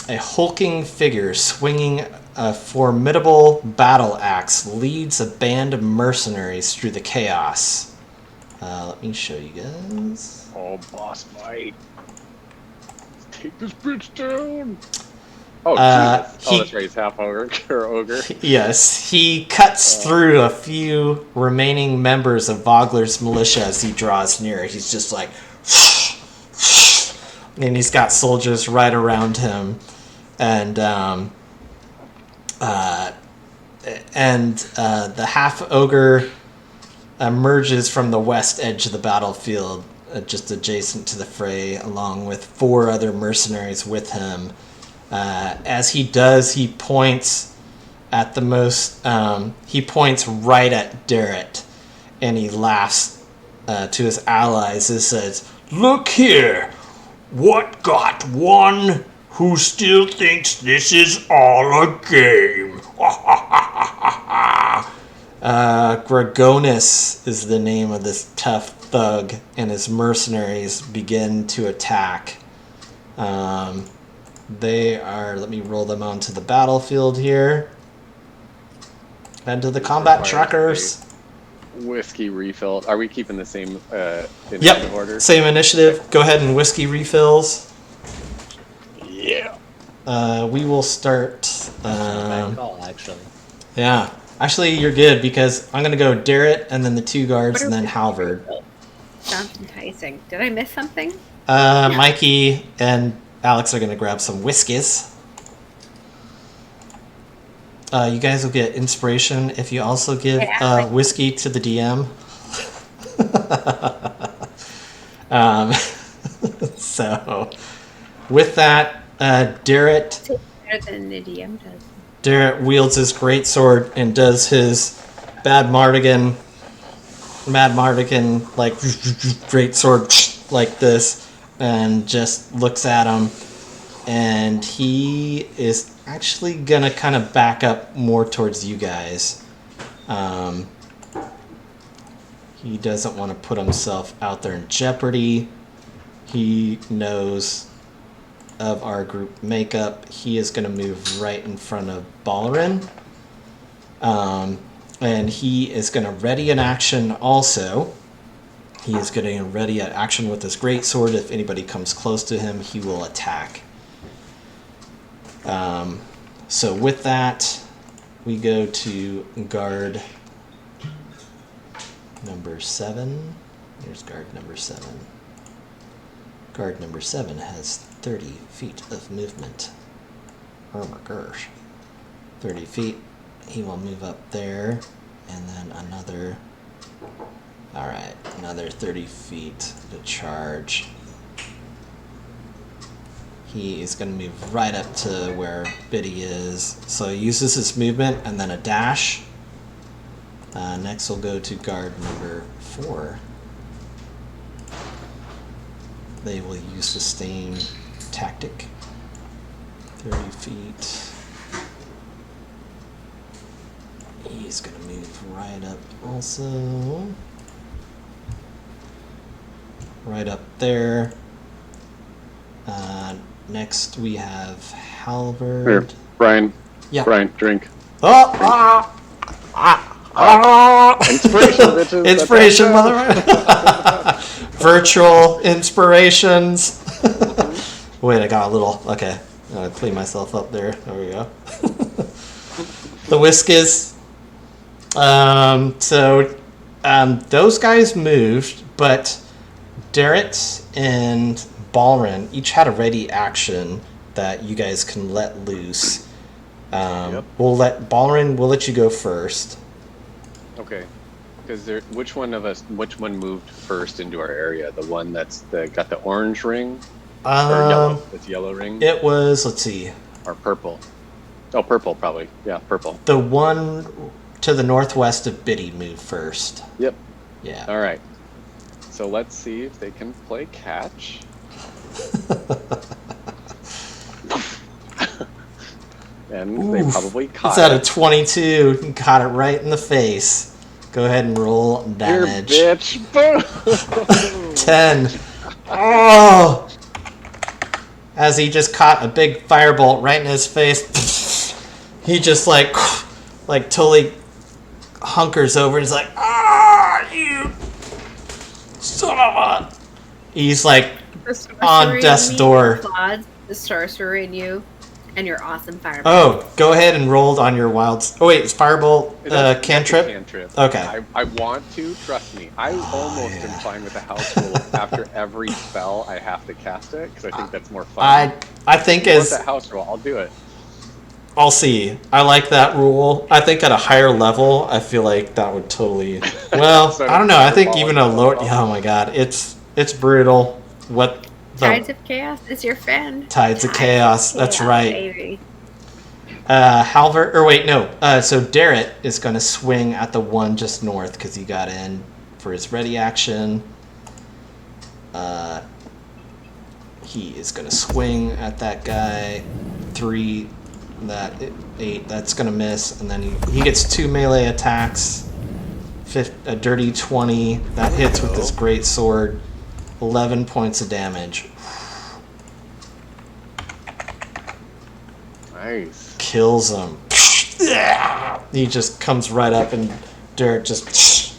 a hulking figure swinging a formidable battle axe leads a band of mercenaries through the chaos. Let me show you guys. Oh, boss fight. Take this bitch down. Oh, Jesus. That's right. He's half ogre. Ogre. Yes, he cuts through a few remaining members of Vogler's militia as he draws near. He's just like, and he's got soldiers right around him, and the half ogre emerges from the west edge of the battlefield, just adjacent to the fray, along with 4 other mercenaries with him. As he does, he points at he points right at Darrett, and he laughs to his allies and says, "Look here, what got one who still thinks this is all a game?" Dragonlance is the name of this tough thug, and his mercenaries begin to attack. They are, let me roll them onto the battlefield here. Head to the combat trackers. Whiskey refill. Are we keeping the same initiative order? Same initiative. Go ahead and whiskey refills. Yeah. We will start. Bad call, actually. Yeah. Actually, you're good because I'm going to go Darrett and then the 2 guards and then Halvard. Sounds enticing. Did I miss something? Mikey and Alex are going to grab some whiskeys. You guys will get inspiration if you also give whiskey to the DM. So, with that, Darrett Better than the DM does. Darrett wields his greatsword and does his Mad Mardigan like greatsword like this, and just looks at him, and he is actually gonna kind of back up more towards you guys. He doesn't want to put himself out there in jeopardy. He knows of our group makeup. He is going to move right in front of Ballerin. And he is going to ready an action also. He is going to ready an action with his greatsword. If anybody comes close to him, he will attack. So with that, we go to guard number 7. Here's guard number 7. Guard number 7 has 30 feet of movement. Oh my gosh. 30 feet. He will move up there, and then another 30 feet to charge. He is going to move right up to where Biddy is. So he uses his movement and then a dash. Next, we'll go to guard number 4. They will use sustain tactic. 30 feet. He's going to move right up also. Right up there. Next, we have Halberd. Here, Brian. Yeah. Brian, drink. Oh! Inspiration, bitches. Inspiration, mother. Virtual inspirations. Wait, I got a little. Okay, I'll clean myself up there. There we go. The whiskers. Those guys moved, but Darrett and Balrin each had a ready action that you guys can let loose. We'll let Balrin. We'll let you go first. Okay. Because which one moved first into our area? The one that's got the orange ring, or yellow? That's yellow ring. It was. Let's see. Or purple. Oh, purple probably. Yeah, purple. The one to the northwest of Biddy moved first. Yep. Yeah. All right. So let's see if they can play catch. And they probably caught It's out it. of 22. You caught it right in the face. Go ahead and roll damage. Here, bitch. Boom. 10. Oh! As he just caught a big firebolt right in his face, he just like totally hunkers over and he's like, you son of a... He's like on death's door. The sorcerer in you and your awesome fireball. Oh, go ahead and roll on your wilds. Oh wait, it's firebolt cantrip? Cantrip. Okay. I want to, trust me. I almost am fine with the house rule. After every spell, I have to cast it because I think that's more fun. I think What's as that house rule? I'll do it. I'll see. I like that rule. I think at a higher level, I feel like that would totally. Well, So I don't know. I think fireball even a and lower. fireball. Oh my god, it's brutal. What the Tides of Chaos is your friend. Tides of Chaos. That's right. Baby. Halvard, or wait, no. So Darrett is going to swing at the one just north because he got in for his ready action. He is going to swing at that guy. 3, 8. That's going to miss, and then he gets 2 melee attacks. A dirty 20 that hits with this great sword. 11 points of damage. Nice. Kills him. He just comes right up and Derek just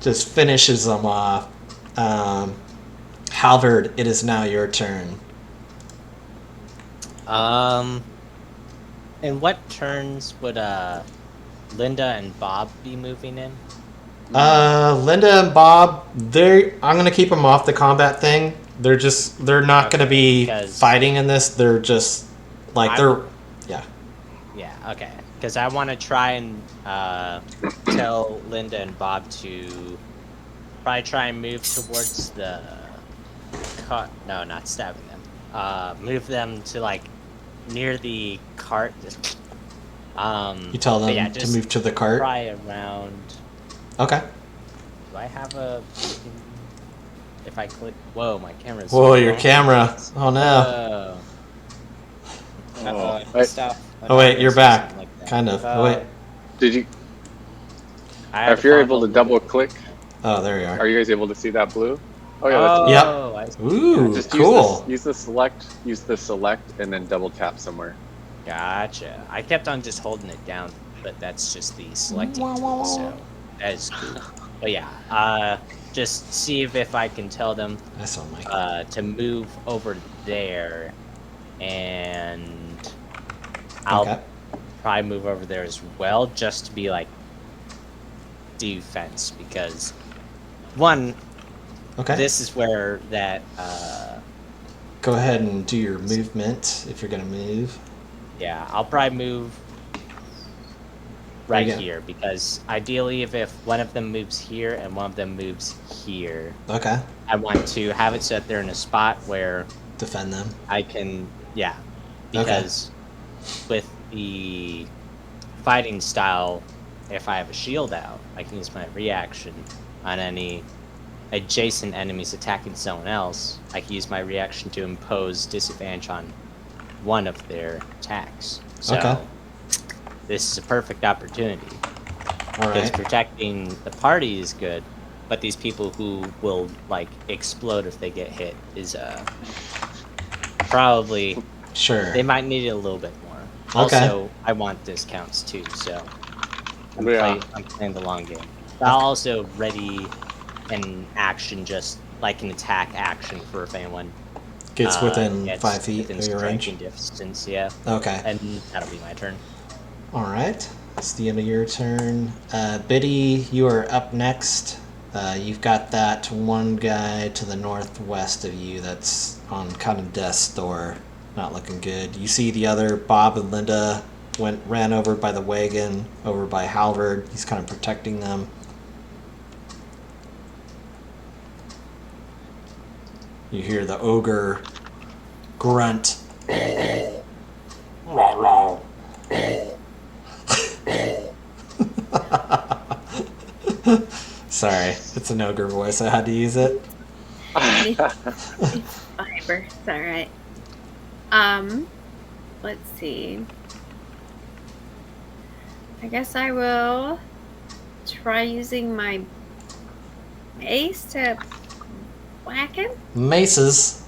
finishes him off. Halvard, it is now your turn. In what turns would Linda and Bob be moving in? Linda and Bob, I'm gonna keep them off the combat thing. They're not gonna be fighting in this. They're just like yeah. Yeah, okay. Because I want to try and tell Linda and Bob to probably try and move towards the cart. No, not stabbing them. Move them to like near the cart. You tell them to move to the cart. Try around. Okay. Do I have a? If I click, whoa, my camera's. Whoa, your camera! Oh no! Oh wait, you're back. Kind of. Oh wait. Did you? If you're able to double click. Oh, there you are. Are you guys able to see that blue? Oh yeah. That's Yep. Ooh, just cool. Use the select, and then double tap somewhere. Gotcha. I kept on just holding it down, but that's just the selecting tool, so that is cool. But yeah, just see if I can tell them to move over there, and I'll probably move over there as well, just to be like defense, because one, this is where that. Go ahead and do your movement if you're gonna move. Yeah, I'll probably move right here, because ideally if one of them moves here and one of them moves here, I want to have it so that they're in a spot where defend them. I can, because with the fighting style if I have a shield out, I can use my reaction on any adjacent enemies attacking someone else. I can use my reaction to impose disadvantage on one of their attacks. So Okay. this is a perfect opportunity. All Because right. protecting the party is good, but these people who will like explode if they get hit is probably Sure. they might need it a little bit more. Okay. Also, I want discounts too, so Yeah. I'm playing the long game. But I'll also ready an action, just like an attack action for if anyone Gets within gets 5 feet within of your range. striking distance. Yeah, Okay. and that'll be my turn. All right. It's the end of your turn. Biddy, you are up next. You've got that one guy to the northwest of you that's on kind of death's door. Not looking good. You see the other Bob and Linda ran over by the wagon, over by Halvard. He's kind of protecting them. You hear the ogre grunt. Sorry, it's an ogre voice. I had to use it. It's fiber. It's all right. Let's see. I guess I will try using my mace to whack him. Maces.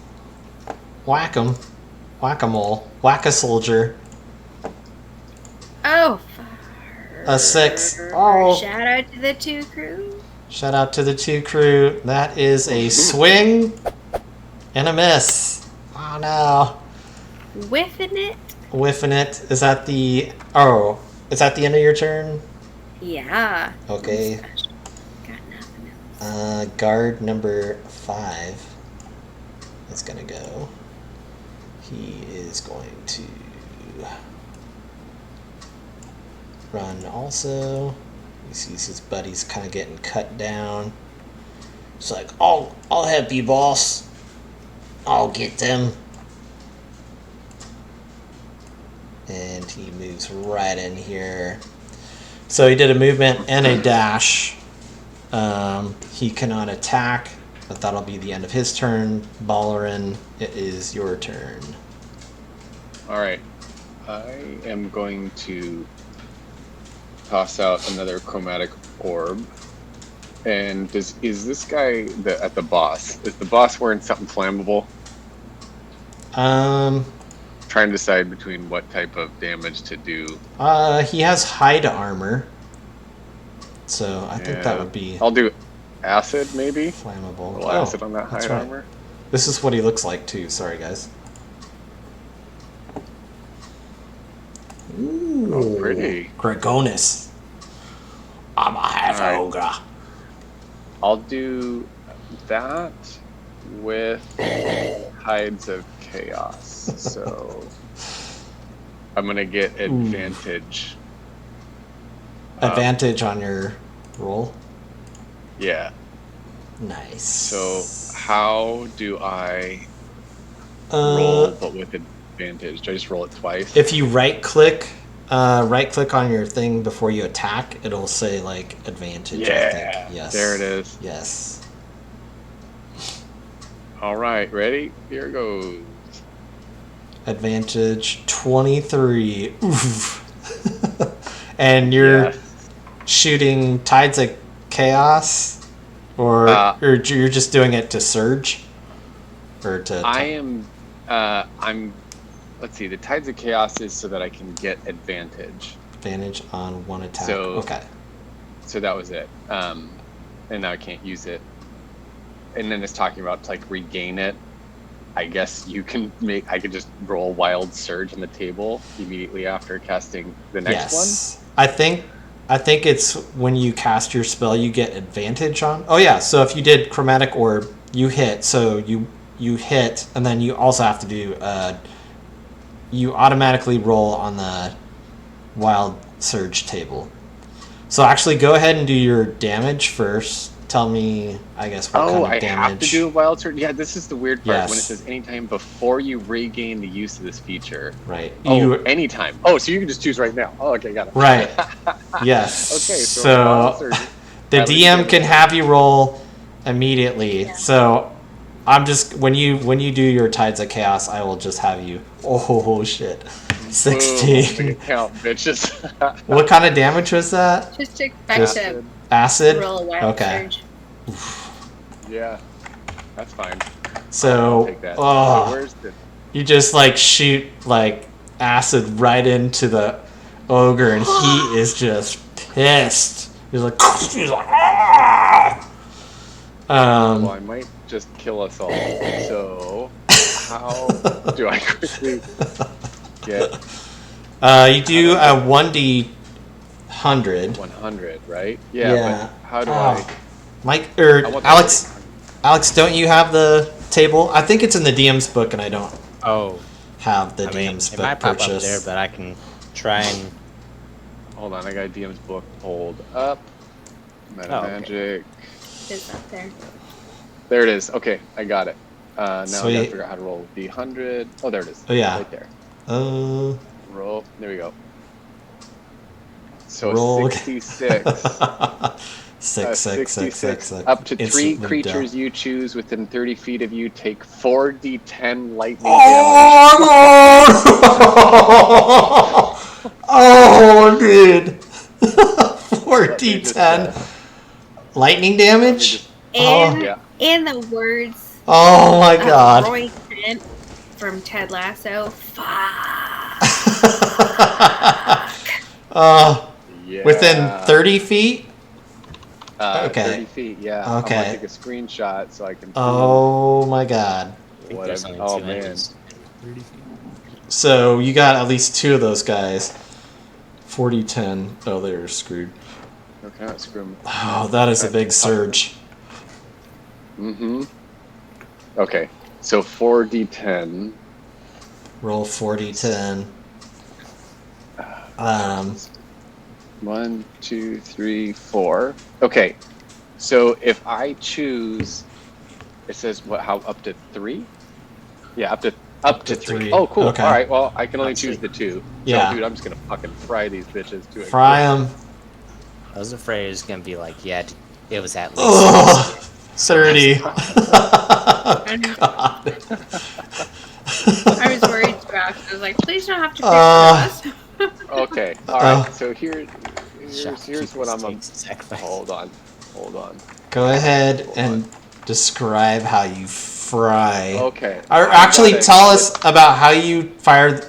Whack 'em. Whack-a-mole. Whack a soldier. Oh, A 6. Oh. Shout out to the 2 crew. Shout out to the 2 crew. That is a swing and a miss. Oh no. Whiffing it. Whiffing it. Is that the... Oh. Is that the end of your turn? Yeah. Okay. Got nothing else. Guard number 5 is gonna go. He is going to run also. He sees his buddies kind of getting cut down. It's like, I'll help you, boss. I'll get them. And he moves right in here. So he did a movement and a dash. He cannot attack, but that'll be the end of his turn. Ballerin, it is your turn. All right. I am going to toss out another chromatic orb. And is this guy at the boss? Is the boss wearing something flammable? Trying to decide between what type of damage to do. He has hide armor, so I think that would be I'll do acid, maybe. flammable. A little acid on that that's hide right. armor. This is what he looks like too. Sorry, guys. Ooh, Oh, pretty. Dragonlance. I'm a half All right. ogre. I'll do that with Hides of Chaos. So I'm gonna get advantage. Advantage on your roll. Yeah. Nice. So how do I Uh, roll but with advantage? Do I just roll it twice? If you right click on your thing before you attack, it'll say like advantage. I Yeah. think. Yes. There it is. Yes. All right. Ready? Here goes. Advantage 23. Oof. And you're Yes. shooting Tides of Chaos, or you're just doing it to surge, or to. I am. I'm. Let's see. The Tides of Chaos is so that I can get advantage. Advantage on one attack. So- Okay. So that was it. And now I can't use it. And then it's talking about to like regain it. I guess you can I could just roll Wild Surge on the table immediately after casting the next Yes. I think it's when you cast your spell you get advantage on. Oh yeah, so if you did Chromatic Orb, you hit. So you hit, and then you also have to do you automatically roll on the Wild Surge table. So actually go ahead and do your damage first tell me, I guess, what kind Oh, of I damage. have to do a wild surge. Yeah, this is the weird part when it Yes. says anytime before you regain the use of this feature. Right. Oh, anytime. Oh, so you can just choose right now. Oh, okay, got it. Right. Yes. Okay, so wild surge. The Piloting DM damage. can have you roll immediately. Yeah. So I'm just when you do your Tides of Chaos, I will just have you. Oh shit. Boom, 16. make it count, bitches. What kind of damage was that? Just expect Just to acid? roll a wild Okay. surge. Yeah, that's fine. So I'll take that. So where's the? you just like shoot like acid right into the ogre and he is just pissed. He's like "Ah!" Well, I might just kill us all. So how do I quickly get you do a 1d100. 100? Right? Yeah. But how do Mike I or want Alex? that- Alex, don't you have the table? I think it's in the DM's book, and I don't Oh, have the I mean, DM's it book might pop up purchased. there, but I can try and. Hold on, I got DM's book pulled up. Meta okay. magic. It's up there. There it is. Okay, I got it. Now I gotta Sweet. figure out how to roll D100. Oh, there it is. Oh, yeah. Right there. Uh, Roll. There we go. So Roll. 66. 66. Up to 3 Instantly creatures done. you choose within 30 feet of you take 4d10 lightning Oh, oh, dude. 4d10 lightning damage? In, Yeah. in the words Oh my of god. Roy Kent from Ted Lasso, fuck. Yeah. Within 30 feet? Okay. 30 feet, yeah. I'm Okay. gonna take a screenshot so I can prove Oh my god. I think what there's I'm. only Oh, two man. engines. 30 feet. So you got at least 2 of those guys. 40-10. Oh, they're screwed. Okay, not screw 'em. Oh, that is a big surge. Mm-hmm. Okay, so 4d10. Roll 40-10. 1, 2, 3, 4. Okay, so if I choose, it says what? How up to 3? Yeah, up to to 3. three. Oh, cool. Okay. All right. Well, I can only That's choose sweet. the 2. Yeah. So, dude, I'm just gonna fucking fry these bitches to a Fry them. I was afraid it was gonna be like, yeah, it was at least. Ugh. 30. God. I was worried too. I was like, please don't have to pick for us. Okay. All right. So here's what I'm. Sacrifice. Hold on. Go ahead and describe how you fry. Okay. Or I actually, gotta tell get- us about how you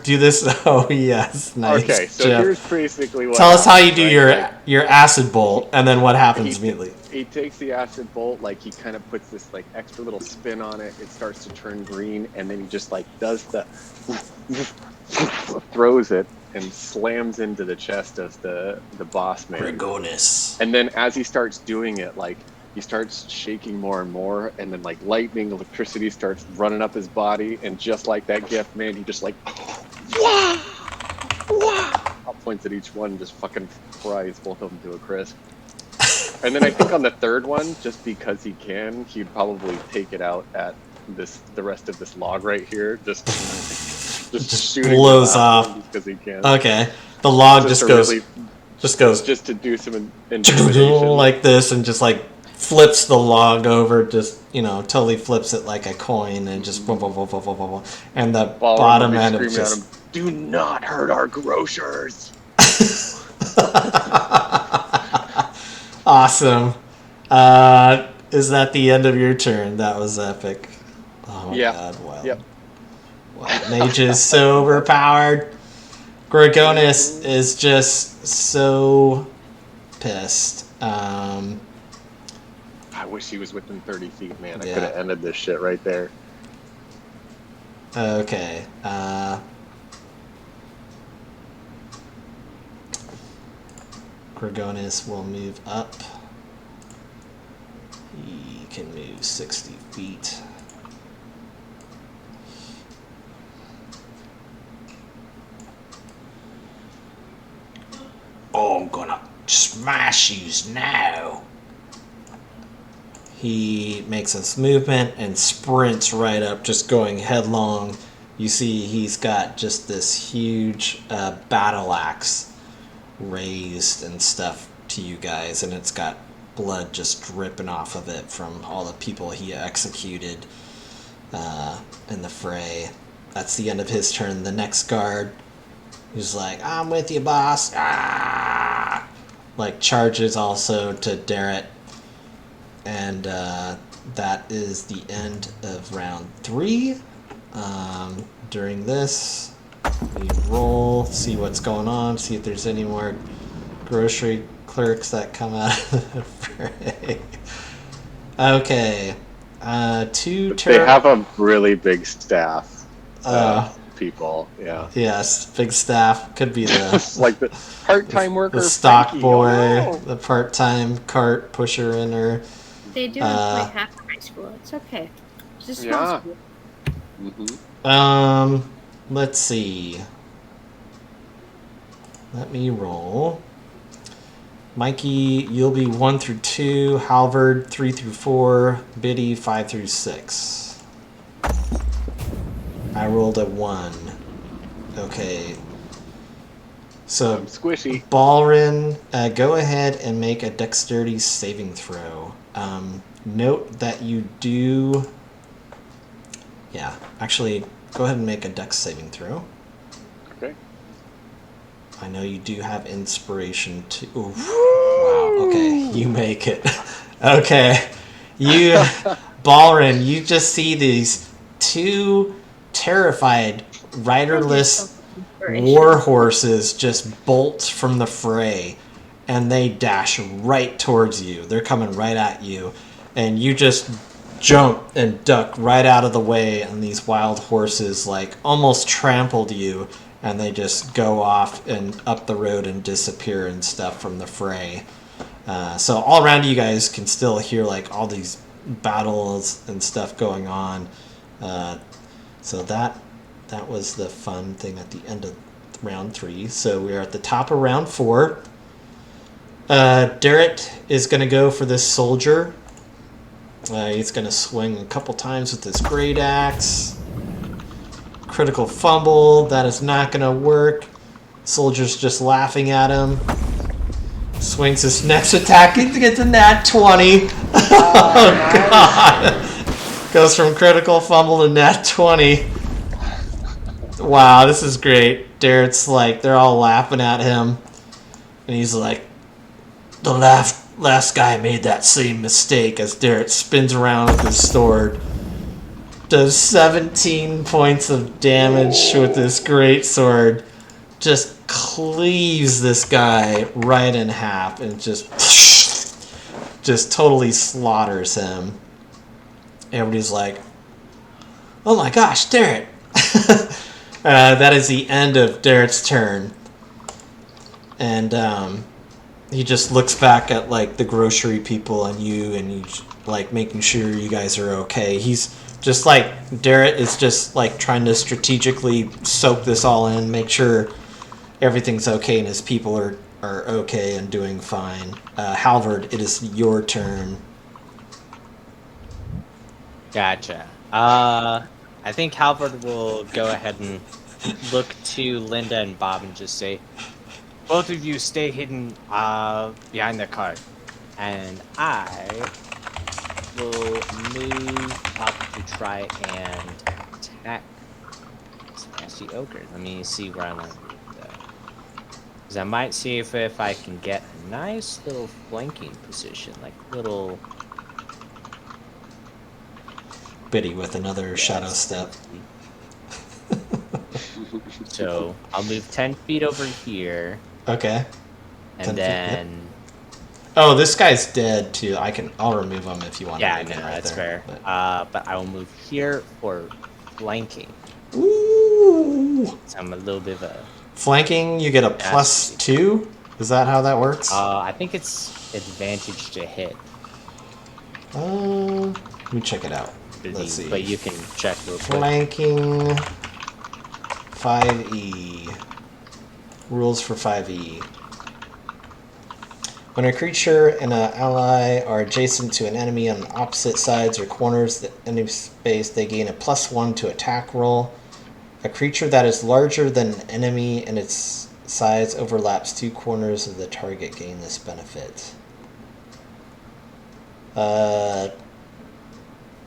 do this. Oh yes, nice. Okay, so Jeff. here's basically what. Tell us how you happens, do right? your acid bolt, and then what happens immediately. He takes the acid bolt, like he kind of puts this like extra little spin on it. It starts to turn green, and then he just like does the throws it and slams into the chest of the boss man. Dragonlance. And then as he starts doing it, like he starts shaking more and more, and then like lightning, electricity starts running up his body, and just like that gift, man, he just like wah, wah, points at each one, and just fucking fries both of them to a crisp. And then I think on the third one, just because he can, he'd probably take it out at the rest of this log right here, just shooting the blows last off. one because he can. Okay, the log just to goes, really- just goes just to do some intimidation. like this, and just like flips the log over, just totally flips it like a coin, and just boom, boom, boom, boom, boom, boom, boom. And the While bottom we're end of screaming at just. him, do not hurt our grocers. Awesome. Is that the end of your turn? That was epic. Oh my Yeah. god, wow. Yep. Wow. Mage is so overpowered. Dragonlance is just so pissed. I wish he was within 30 feet, man. I Yeah. could have ended this shit right there. Okay. Dragonlance will move up. He can move 60 feet. Oh, I'm gonna smash yous now. He makes this movement and sprints right up, just going headlong. You see he's got just this huge battle axe raised and stuff to you guys, and it's got blood just dripping off of it from all the people he executed in the fray. That's the end of his turn. The next guard, who's like, I'm with you, boss. Ah! Like, charges also to Darrett. And that is the end of round 3. During this, we roll, see what's going on, see if there's any more grocery clerks that come out of the fray. Okay. They have a really big staff. People, yeah. Yes, big staff. Could be the like the part-time worker, the stock Frankie. boy, Oh, no. the part-time cart pusher inner. They do employ half high school. It's okay. It's a small Yeah. school. Mm-hmm. Let's see. Let me roll. Mikey, you'll be 1 through 2. Halvard, 3 through 4. Biddy, 5 through 6. I rolled a 1. Okay. So, I'm squishy. Balrin, go ahead and make a dexterity saving throw. Note that you do... Yeah, actually, go ahead and make a dex saving throw. Okay. I know you do have inspiration too. Oof. Wow, okay, you make it. Okay, you, Balrin, you just see these 2 terrified, riderless war horses just bolt from the fray, and they dash right towards you. They're coming right at you, and you just jump and duck right out of the way, and these wild horses like almost trampled you, and they just go off and up the road and disappear and stuff from the fray. So all around you guys can still hear like all these battles and stuff going on. So that was the fun thing at the end of round 3. So we're at the top of round 4. Darrett is going to go for this soldier. He's going to swing a couple times with this great axe. Critical fumble. That is not going to work. Soldier's just laughing at him. Swings his next attack to get the nat 20. Oh, God. Goes from critical fumble to nat 20. Wow, this is great. Darrett's like, they're all laughing at him. And he's like, the last guy made that same mistake, as Darrett spins around with his sword. Does 17 points of damage with this great sword. Just cleaves this guy right in half and just totally slaughters him. Everybody's like, oh my gosh, Darrett. That is the end of Darrett's turn. And he just looks back at like the grocery people and you, and he's like making sure you guys are okay. He's just like, Darrett is just like trying to strategically soak this all in, make sure everything's okay and his people are okay and doing fine. Halvard, it is your turn. Gotcha. I think Halvard will go ahead and look to Linda and Bob and just say, both of you stay hidden behind the cart, and I will move up to try and attack this nasty ogre. Let me see where I want to move though. Because I might see if I can get a nice little flanking position, like little... Biddy with another shadow step. So I'll move 10 feet over here. Okay. And then... Yep. Oh, this guy's dead too. I'll remove him if you want. Yeah, to move no, him right that's there. fair. But I will move here for flanking. Ooh. So I'm a little bit of a... Flanking, you get a +2? Is that how that works? I think it's advantage to hit. Let me check it out. Let's see. But you can check real quick. Flanking 5e. Rules for 5e. When a creature and an ally are adjacent to an enemy on opposite sides or corners of the enemy space, they gain a +1 to attack roll. A creature that is larger than an enemy and its size overlaps 2 corners of the target gain this benefit.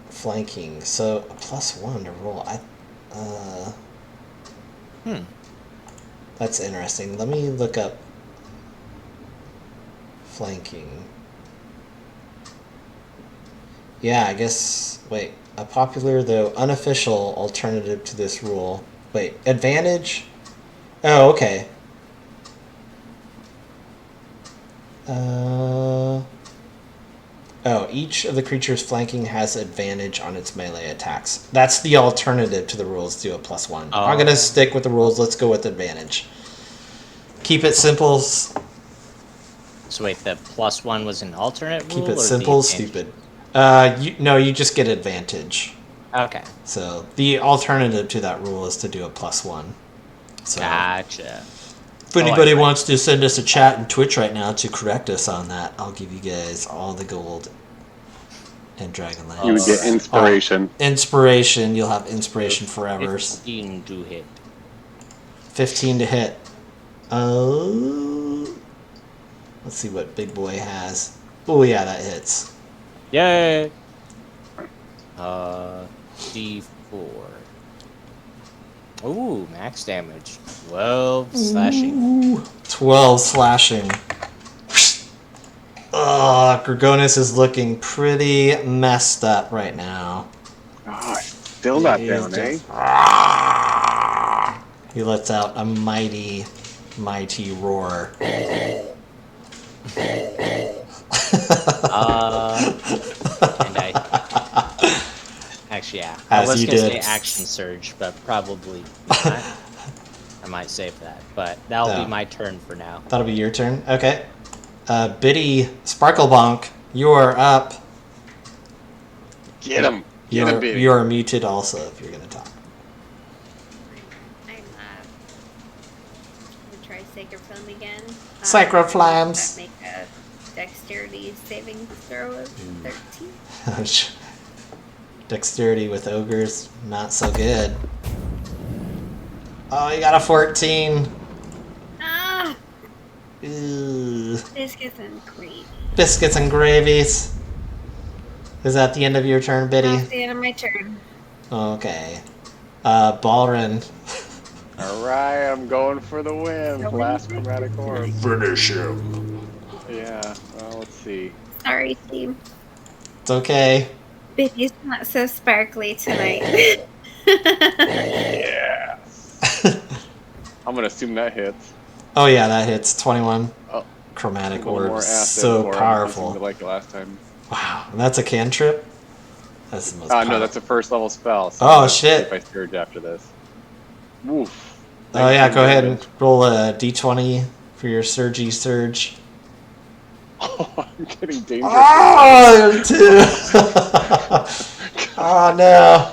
Flanking. So a +1 to roll. That's interesting. Let me look up flanking. Yeah, I guess. Wait. A popular, though unofficial, alternative to this rule. Wait. Advantage? Oh, okay. Oh, each of the creatures flanking has advantage on its melee attacks. That's the alternative to the rules to a +1. Oh. I'm going to stick with the rules. Let's go with advantage. Keep it simple. So wait, the +1 was an alternate rule? Keep it or simple, the advantage? stupid. You just get advantage. Okay. So the alternative to that rule is to do a +1. So Gotcha. if anybody wants to send us a chat in Twitch right now to correct us on that, I'll give you guys all the gold and Dragonlance. You would get inspiration. Inspiration. You'll have inspiration forever. 15 to hit. 15 to hit. Oh. Let's see what Big Boy has. Oh, yeah, that hits. Yay! D4. Ooh, max damage. 12 slashing. Ooh, 12 slashing. Gorgonis is looking pretty messed up right now. Oh, still not down, eh? He lets out a mighty, mighty roar. And I... Actually, yeah. I As was you going to did. say action surge, but probably not. I might save that. But that'll Yeah. be my turn for now. That'll be your turn. Okay. Biddy Sparklebonk, you are up. Get him. Get him, baby. You are muted also if you're going to talk. I'm gonna try Sacred Flame again. Sacred Flames. That make a dexterity saving throw of 13. Dexterity with ogres, not so good. Oh, you got a 14. Ah! Ooh. Biscuits and gravy. Biscuits and gravies. Is that the end of your turn, Biddy? That's the end of my turn. Okay. Balrin. Alright, I'm going for the win. Last chromatic orb. Finish him. Yeah, well, let's see. Sorry, team. It's okay. Baby's not so sparkly tonight. Yeah. I'm gonna assume that hits. Oh yeah, that hits 21. Oh, Chromatic one more orb, acid so for him. powerful. Seemed like last time. Wow, and that's a cantrip. That's the most. No, that's a first level spell. So Oh, I'm gonna shit. see if I surge after this. Woof. Oh yeah, 19 go ahead damage. and roll a d20 for your surgy surge. Oh, I'm getting dangerous. Oh, two. Oh no.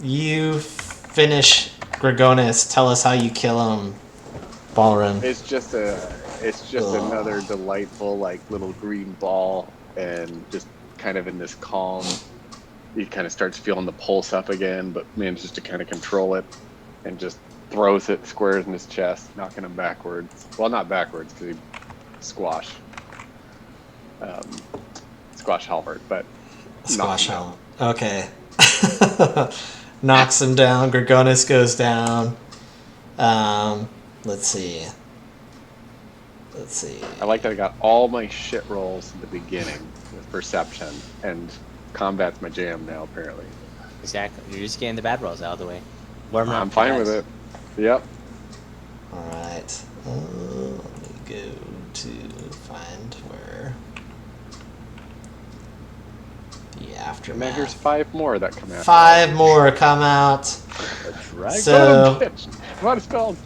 You finish Gorgonis. Tell us how you kill him, Balrin. It's just another delightful like little green ball, and just kind of in this calm. He kind of starts feeling the pulse up again, but manages to kind of control it, and just throws it squares in his chest, knocking him backwards. Well, not backwards because he squash halberd, but Squash knocked him helmet. Okay. Knocks him down. Gorgonis goes down. Let's see. I like that I got all my shit rolls in the beginning with perception, and combat's my jam now, apparently. Exactly. You're just getting the bad rolls out of the way. Warming up I'm the fine guys. with it. Yep. Alright. Let me go to find where the And aftermath. then here's 5 more that come out. 5 more come out. Dragon. So, Come on, spelled.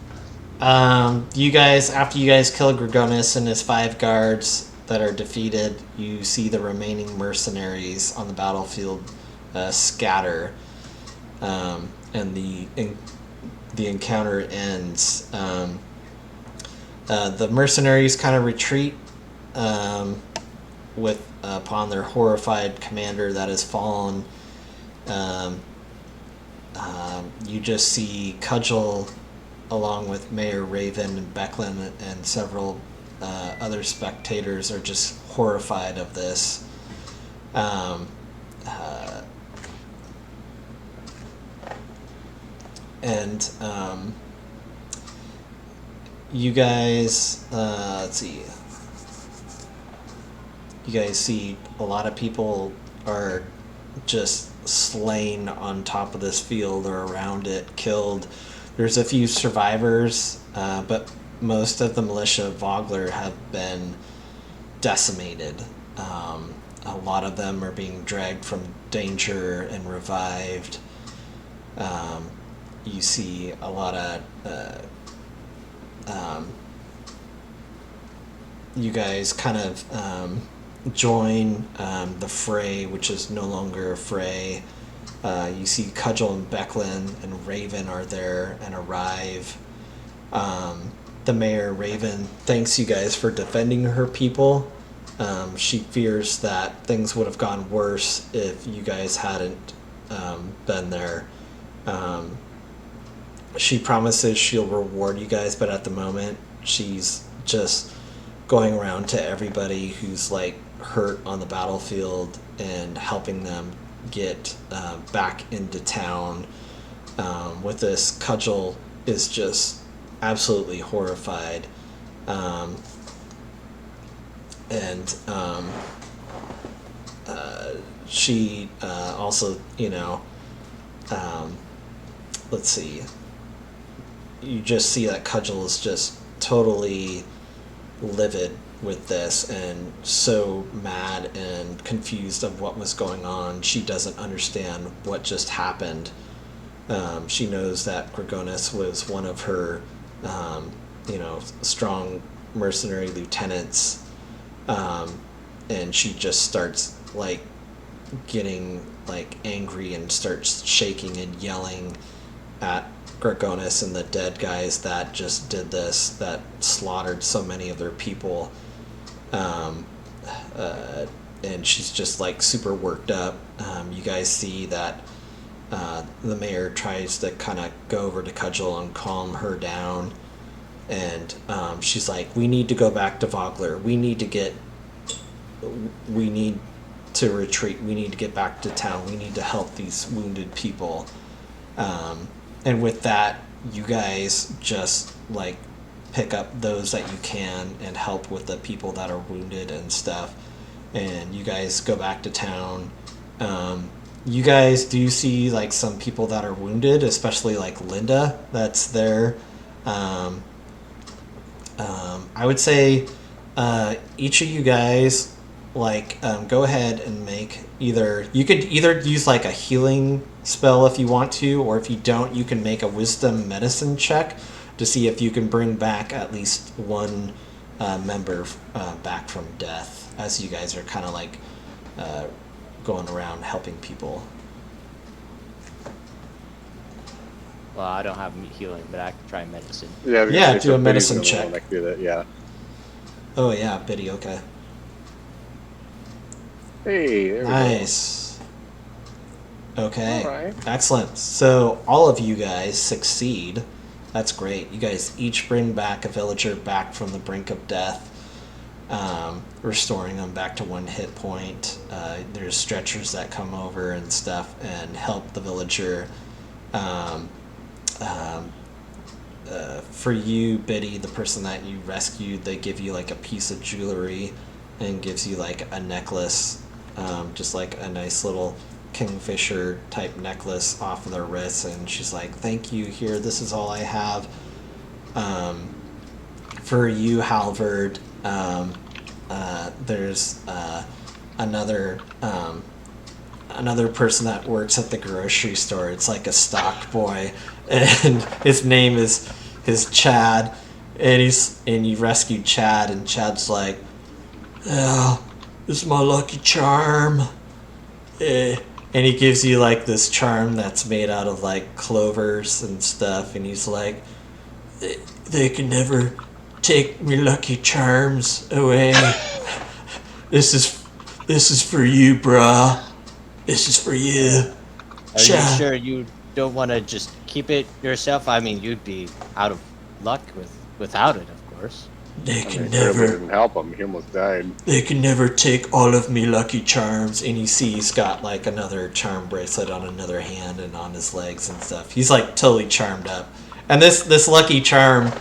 you guys, after you guys kill Gorgonis and his 5 guards that are defeated, you see the remaining mercenaries on the battlefield scatter, and the encounter ends. The mercenaries kind of retreat with upon their horrified commander that has fallen. You just see Cudgel, along with Mayor Raven and Becklin and several other spectators, are just horrified of this. And you guys, let's see. You guys see a lot of people are just slain on top of this field or around it, killed. There's a few survivors, but most of the militia of Vogler have been decimated. A lot of them are being dragged from danger and revived. You see a lot of you guys kind of join the fray, which is no longer a fray. You see Cudgel and Becklin and Raven are there and arrive. The mayor, Raven, thanks you guys for defending her people. She fears that things would have gone worse if you guys hadn't been there. She promises she'll reward you guys, but at the moment she's just going around to everybody who's like hurt on the battlefield and helping them get back into town. With this, Cudgel is just absolutely horrified. She also, let's see. You just see that Cudgel is just totally livid with this and so mad and confused of what was going on. She doesn't understand what just happened. She knows that Dragonlance was one of her, strong mercenary lieutenants, and she just starts like getting like angry and starts shaking and yelling at Dragonlance and the dead guys that just did this, that slaughtered so many of their people. And she's just like super worked up. You guys see that the mayor tries to kind of go over to Cudgel and calm her down. And she's like, we need to go back to Vogler. We need to retreat. We need to get back to town. We need to help these wounded people. And with that, you guys just like pick up those that you can and help with the people that are wounded and stuff. And you guys go back to town. You guys do see like some people that are wounded, especially like Linda that's there. I would say each of you guys go ahead and make you could either use like a healing spell if you want to, or if you don't, you can make a wisdom medicine check to see if you can bring back at least one member back from death, as you guys are kind of like going around helping people. Well, I don't have healing, but I can try medicine. Yeah, do a medicine check. Like do that, yeah. Oh yeah, Biddy, okay. Hey, there we Nice. Okay. All right. Excellent. So all of you guys succeed. That's great. You guys each bring back a villager back from the brink of death, restoring them back to 1 hit point. There's stretchers that come over and stuff and help the villager. For you, Biddy, the person that you rescued, they give you like a piece of jewelry and gives you like a necklace, just like a nice little kingfisher type necklace off of their wrists, and she's like, thank you, here, this is all I have. For you, Halvard, there's another person that works at the grocery store. It's like a stock boy, and his name is Chad, and you rescued Chad, and Chad's like, oh, this is my lucky charm. And he gives you like this charm that's made out of like clovers and stuff, and he's like, they can never take me Lucky Charms away. This is for you, brah. This is for you. Are you sure you don't want to just keep it yourself? I mean, you'd be out of luck without it, of course. They I can mean, it certainly never. didn't help him. He almost died. They can never take all of me Lucky Charms. And you see he's got like another charm bracelet on another hand and on his legs and stuff. He's like totally charmed up. And this Lucky Charm,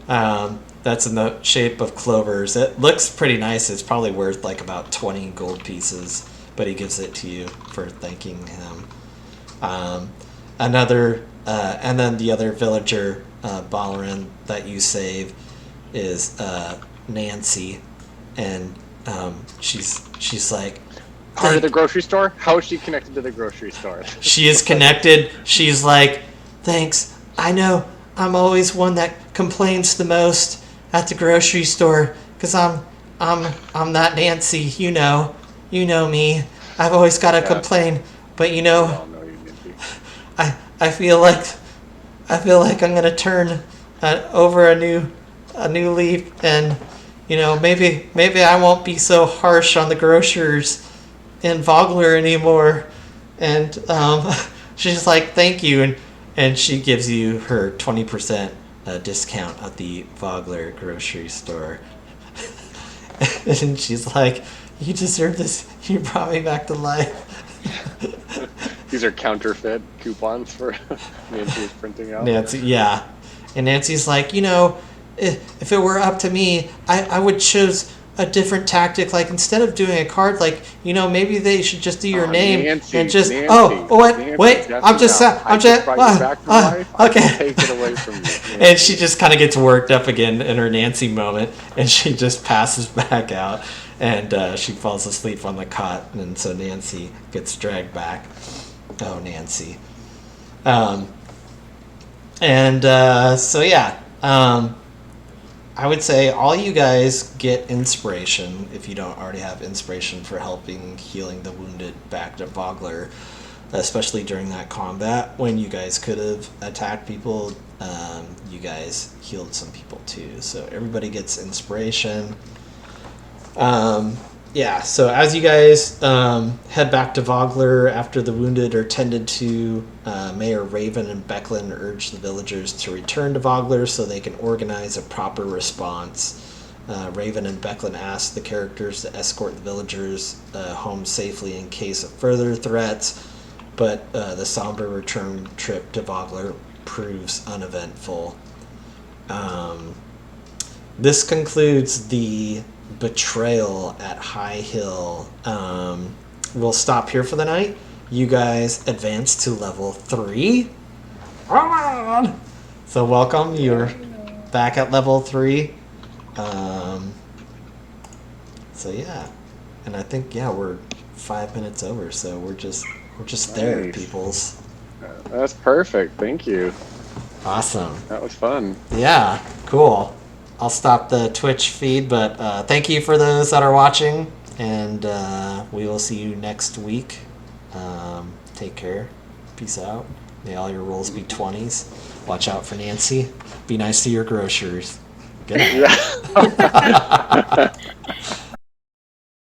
that's in the shape of clovers. It looks pretty nice. It's probably worth like about 20 gold pieces. But he gives it to you for thanking him. And then the other villager, Balarin, that you save is Nancy, and she's like, Part of the grocery store? How is she connected to the grocery store? she is connected. She's like, thanks. I know I'm always one that complains the most at the grocery store because I'm that Nancy. You know me. I've always got to complain, but We all know you, Nancy. I feel like I'm gonna turn over a new leaf, and maybe I won't be so harsh on the grocers in Vogler anymore. And she's like, thank you, and she gives you her 20% discount at the Vogler grocery store. And she's like, you deserve this. You brought me back to life. These are counterfeit coupons for Nancy's printing out. Nancy, yeah. And Nancy's like, if it were up to me, I would choose a different tactic. Like, instead of doing a card, like, maybe they should just do your name Nancy, and just, Nancy, what? Nancy, Wait, that's I'm just, enough. I just brought you back to life. I okay. can take it away from you. Nancy. And she just kind of gets worked up again in her Nancy moment, and she just passes back out, and she falls asleep on the cot, and so Nancy gets dragged back. Oh, Nancy. So yeah, I would say all you guys get inspiration if you don't already have inspiration for helping healing the wounded back to Vogler, especially during that combat when you guys could have attacked people. You guys healed some people too, so everybody gets inspiration. So as you guys head back to Vogler after the wounded are tended to, Mayor Raven and Becklin urge the villagers to return to Vogler so they can organize a proper response. Raven and Becklin ask the characters to escort the villagers home safely in case of further threats, but the somber return trip to Vogler proves uneventful. This concludes the betrayal at High Hill. We'll stop here for the night. You guys advance to level 3. So welcome, you're back at level 3. So yeah, and I think we're 5 minutes over, so we're just there, Nice. peoples. That's perfect. Thank you. Awesome. That was fun. Yeah, cool. I'll stop the Twitch feed, but thank you for those that are watching, and we will see you next week. Take care. Peace out. May all your rolls be 20s. Watch out for Nancy. Be nice to your grocers. Good night. Yeah.